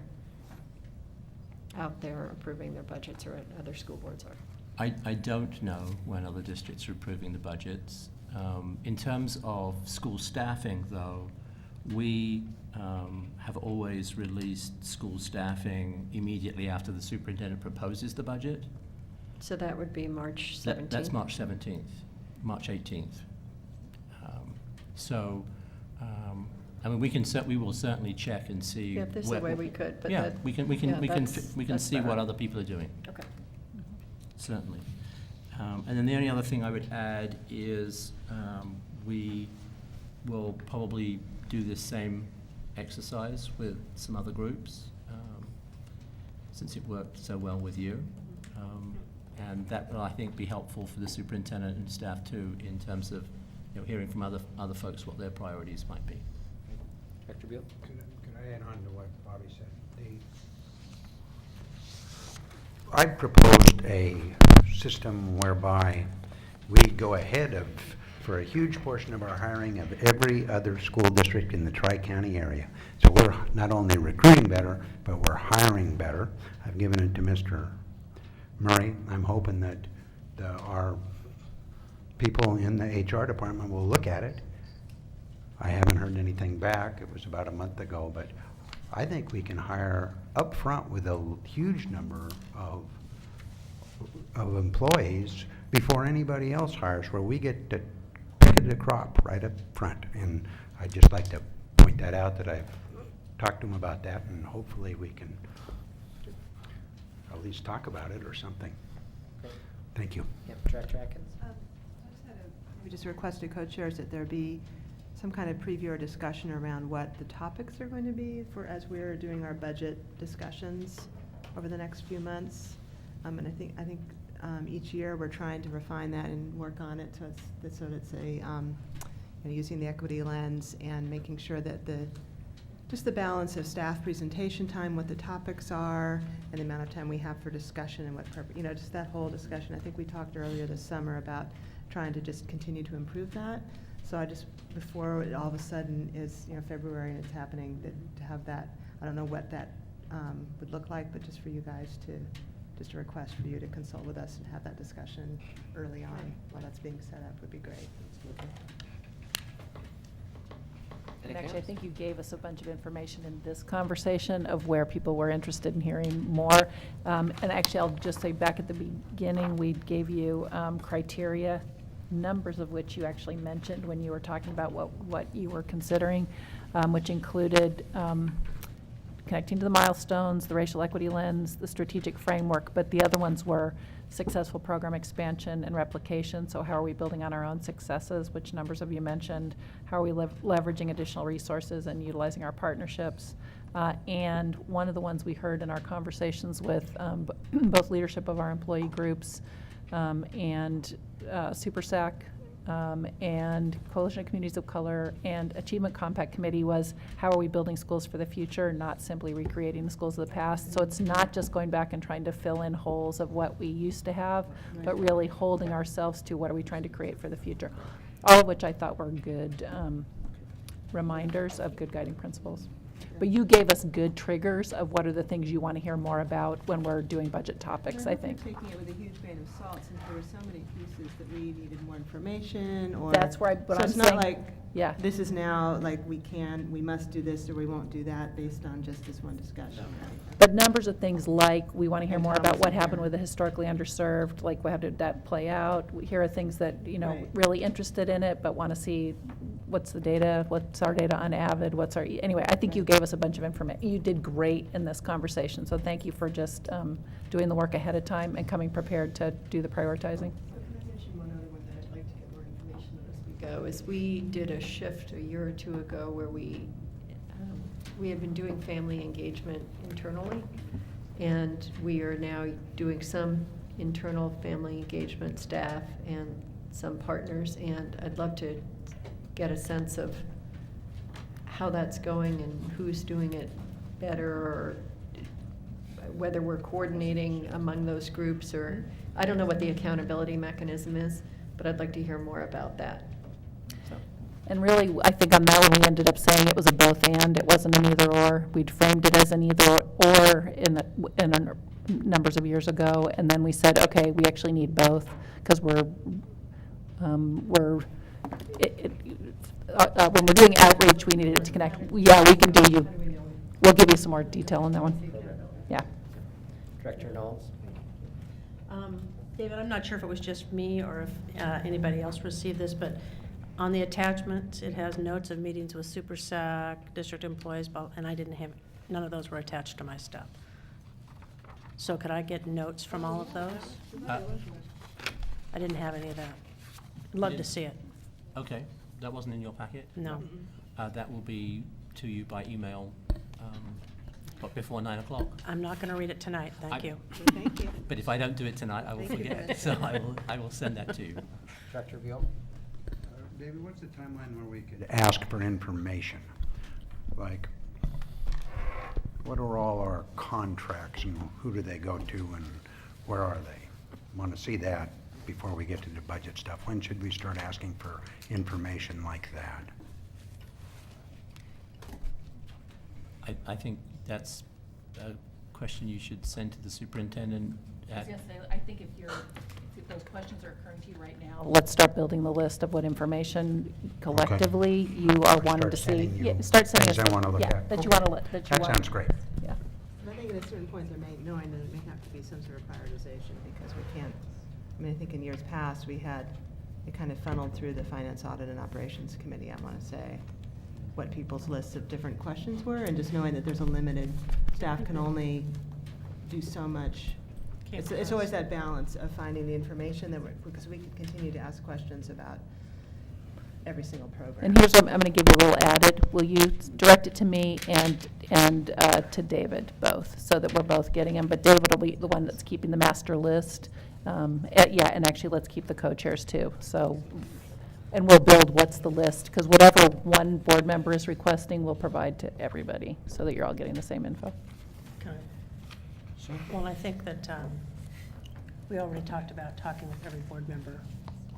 out there approving their budgets, or other school boards are? I don't know when other districts are approving the budgets. In terms of school staffing, though, we have always released school staffing immediately after the superintendent proposes the budget. So that would be March 17th? That's March 17th, March 18th. I mean, we will certainly check and see. Yeah, if there's a way we could, but yeah, that- we can that's see what better. other people are doing. Okay. Certainly. And then the only other thing I would add is we will probably do this same exercise with some other groups, since it worked so well with you. And that will, I think, be helpful for the superintendent and staff too, in terms of hearing from other folks what their priorities might be. Dr. Beal? Could I add on to what Bobby said? I proposed a system whereby we go ahead of, for a huge portion of our hiring, of every other school district in the Tri-County area. So we're not only recruiting better, but we're hiring better. I've given it to Mr. Murray. I'm hoping that our people in the HR department will look at it. I haven't heard anything back. It was about a month ago, but I think we can hire up front with a huge number of employees before anybody else hires, where we get to pick of the crop right up front. And I'd just like to point that out, that I've talked to them about that, and hopefully we can at least talk about it or something. Great. Thank you. Yep, Director Atkins. We just requested co-chairs that there be some kind of preview or discussion around what the topics are going to be as we're doing our budget discussions over the next few months. And I think each year we're trying to refine that and work on it so it's using the equity lens and making sure that just the balance of staff presentation time, what the topics are, and the amount of time we have for discussion and what purpose, just that whole discussion. I think we talked earlier this summer about trying to just continue to improve that. So before it all of a sudden is, February and it's happening, to have that, I don't know what that would look like, but just for you guys just a request for you to consult with us and have that discussion early on while that's being set up would be great. And actually, I think you gave us a bunch of information in this conversation of where people were interested in hearing more. And actually, I'll just say back at the beginning, we gave you criteria, numbers of which you actually mentioned when you were talking about what you were considering, which included connecting to the milestones, the racial equity lens, the strategic framework, but the other ones were successful program expansion and replication. So how are we building on our own successes? Which numbers have you mentioned? How are we leveraging additional resources and utilizing our partnerships? And one of the ones we heard in our conversations with both leadership of our employee groups and Super SAC and Coalition of Communities of Color and Achievement Compact Committee was, how are we building schools for the future, not simply recreating the schools of the past. So it's not just going back and trying to fill in holes of what we used to have, but really holding ourselves to what are we trying to create for the future. All of which I thought were good reminders of good guiding principles. But you gave us good triggers of what are the things you want to hear more about when we're doing budget topics, I think. Taking it with a huge grain of salt, since there were so many pieces that we needed more information, or. That's where what so I'm it's saying. not like, yeah. This is now, like, we must do this, or we won't do that based on just this one discussion, right? But numbers of things like, we want to hear And more how about was what it happened there? with the historically underserved, like how did that play out? Here are things that, Right. really interested in it, but want to see what's the data, what's our data on Avid, anyway, I think you gave us a bunch of information. You did great in this conversation, so thank you for just doing the work ahead of time and coming prepared to do the prioritizing. One other one that I'd like to get more information on as we go is we did a shift a year or two ago where we we have been doing family engagement internally, and we are now doing some internal family engagement staff and some partners, and I'd love to get a sense of how that's going and who's doing it better, or whether we're coordinating among those groups, or I don't know what the accountability mechanism is, but I'd like to hear more about that. So. And really, I think on that one, we ended up saying it was a both and, it wasn't an either or. We'd framed it as an either or in a numbers of years ago, and then we said, okay, we actually need both, because when we're doing outreach, we needed it to connect. Yeah, we can do you. We'll give you some more detail on that one. Yeah. Director Knowles? David, I'm not sure if it was just me or if anybody else received this, but on the attachment, it has notes of meetings with Super SAC, district employees, and I didn't have, none of those were attached to my stuff. So could I get notes from all of those? I didn't have any of that. I'd love to see it. Okay, that wasn't in your packet? No. That will be to you by email, but before 9 o'clock. I'm not going to read it tonight, thank you. Thank you. But if I don't do it tonight, I will Thank you. forget, so I will send that to you. Director Beal? David, what's the timeline where we could ask for information? Like, what are all our contracts and who do they go to and where are they? Want to see that before we get to the budget stuff. When should we start asking for information like that? I think that's a question you should send to the superintendent. I think if those questions are occurring to you right now, let's start building the list of what information collectively you are wanting to see. Start sending us. Things I want to look at. That you want to look. That sounds great. Yeah. And I think at a certain point, knowing that it may have to be some sort of prioritization, because we can't, I mean, I think in years past, it kind of funneled through the Finance, Audit, and Operations Committee, I want to say, what people's lists of different questions were, and just knowing that there's a limited, staff can only do so much. It's always that balance of finding the information because we can continue to ask questions about every single program. And here's what I'm going to give you a little added. Will you direct it to me and to David both, so that we're both getting them? But David will be the one that's keeping the master list. Yeah, and actually, let's keep the co-chairs too. So, and we'll build what's the list, because whatever one board member is requesting, we'll provide to everybody, so that you're all getting the same info. Okay. Well, I think that we already talked about talking with every board member,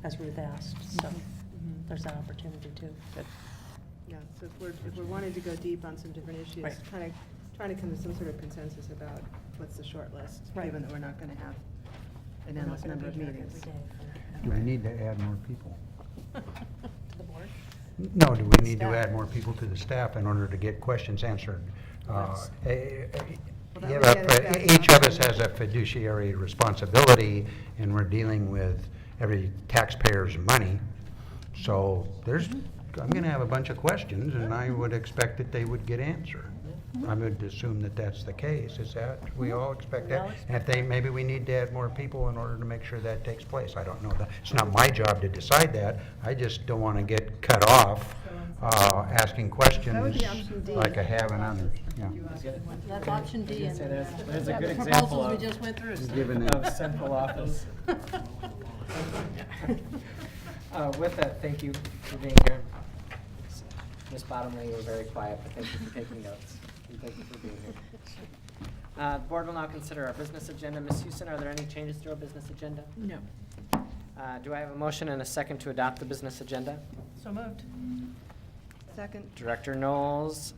as Ruth asked, so there's that opportunity too. Good. Yeah, so if we're wanting to go deep on some different issues, Right. trying to come to some sort of consensus about what's the short list, given that we're not going to have an endless number of meetings. Do we need to add more people? To the board? No, do we need to add more people to the staff in order to get questions answered? Each of us has a fiduciary responsibility, and we're dealing with every taxpayer's money. So I'm going to have a bunch of questions, and I would expect that they would get answered. I would assume that that's the case. Is that, we all expect that? And if maybe we need to add more people in order to make sure that takes place. I don't know. It's not my job to decide that. I just don't want to get cut off asking questions like I have in others. Yeah. That's option D. There's a good example we just went through. of central office. With that, thank you for being here. Ms. Bottomley, you were very quiet, but thank you for taking notes. And thank you for being here. The board will now consider our business agenda. Ms. Houston, are there any changes to our business agenda? No. Do I have a motion and a second to adopt the business agenda? So moved. Second. Director Knowles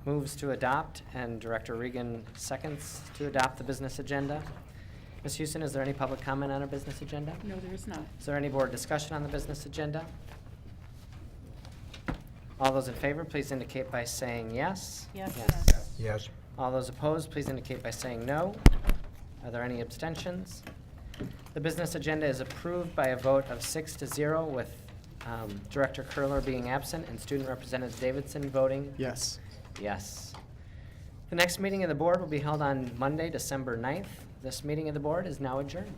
moves to adopt, and Director Regan seconds to adopt the business agenda. Ms. Houston, is there any public comment on our business agenda? No, there is not. Is there any board discussion on the business agenda? All those in favor, please indicate by saying yes. Yes. Yes. All those opposed, please indicate by saying no. Are there any abstentions? The business agenda is approved by a vote of 6-0, with Director Curler being absent and Student Representative Davidson voting Yes. yes. The next meeting of the board will be held on Monday, December 9th. This meeting of the board is now adjourned.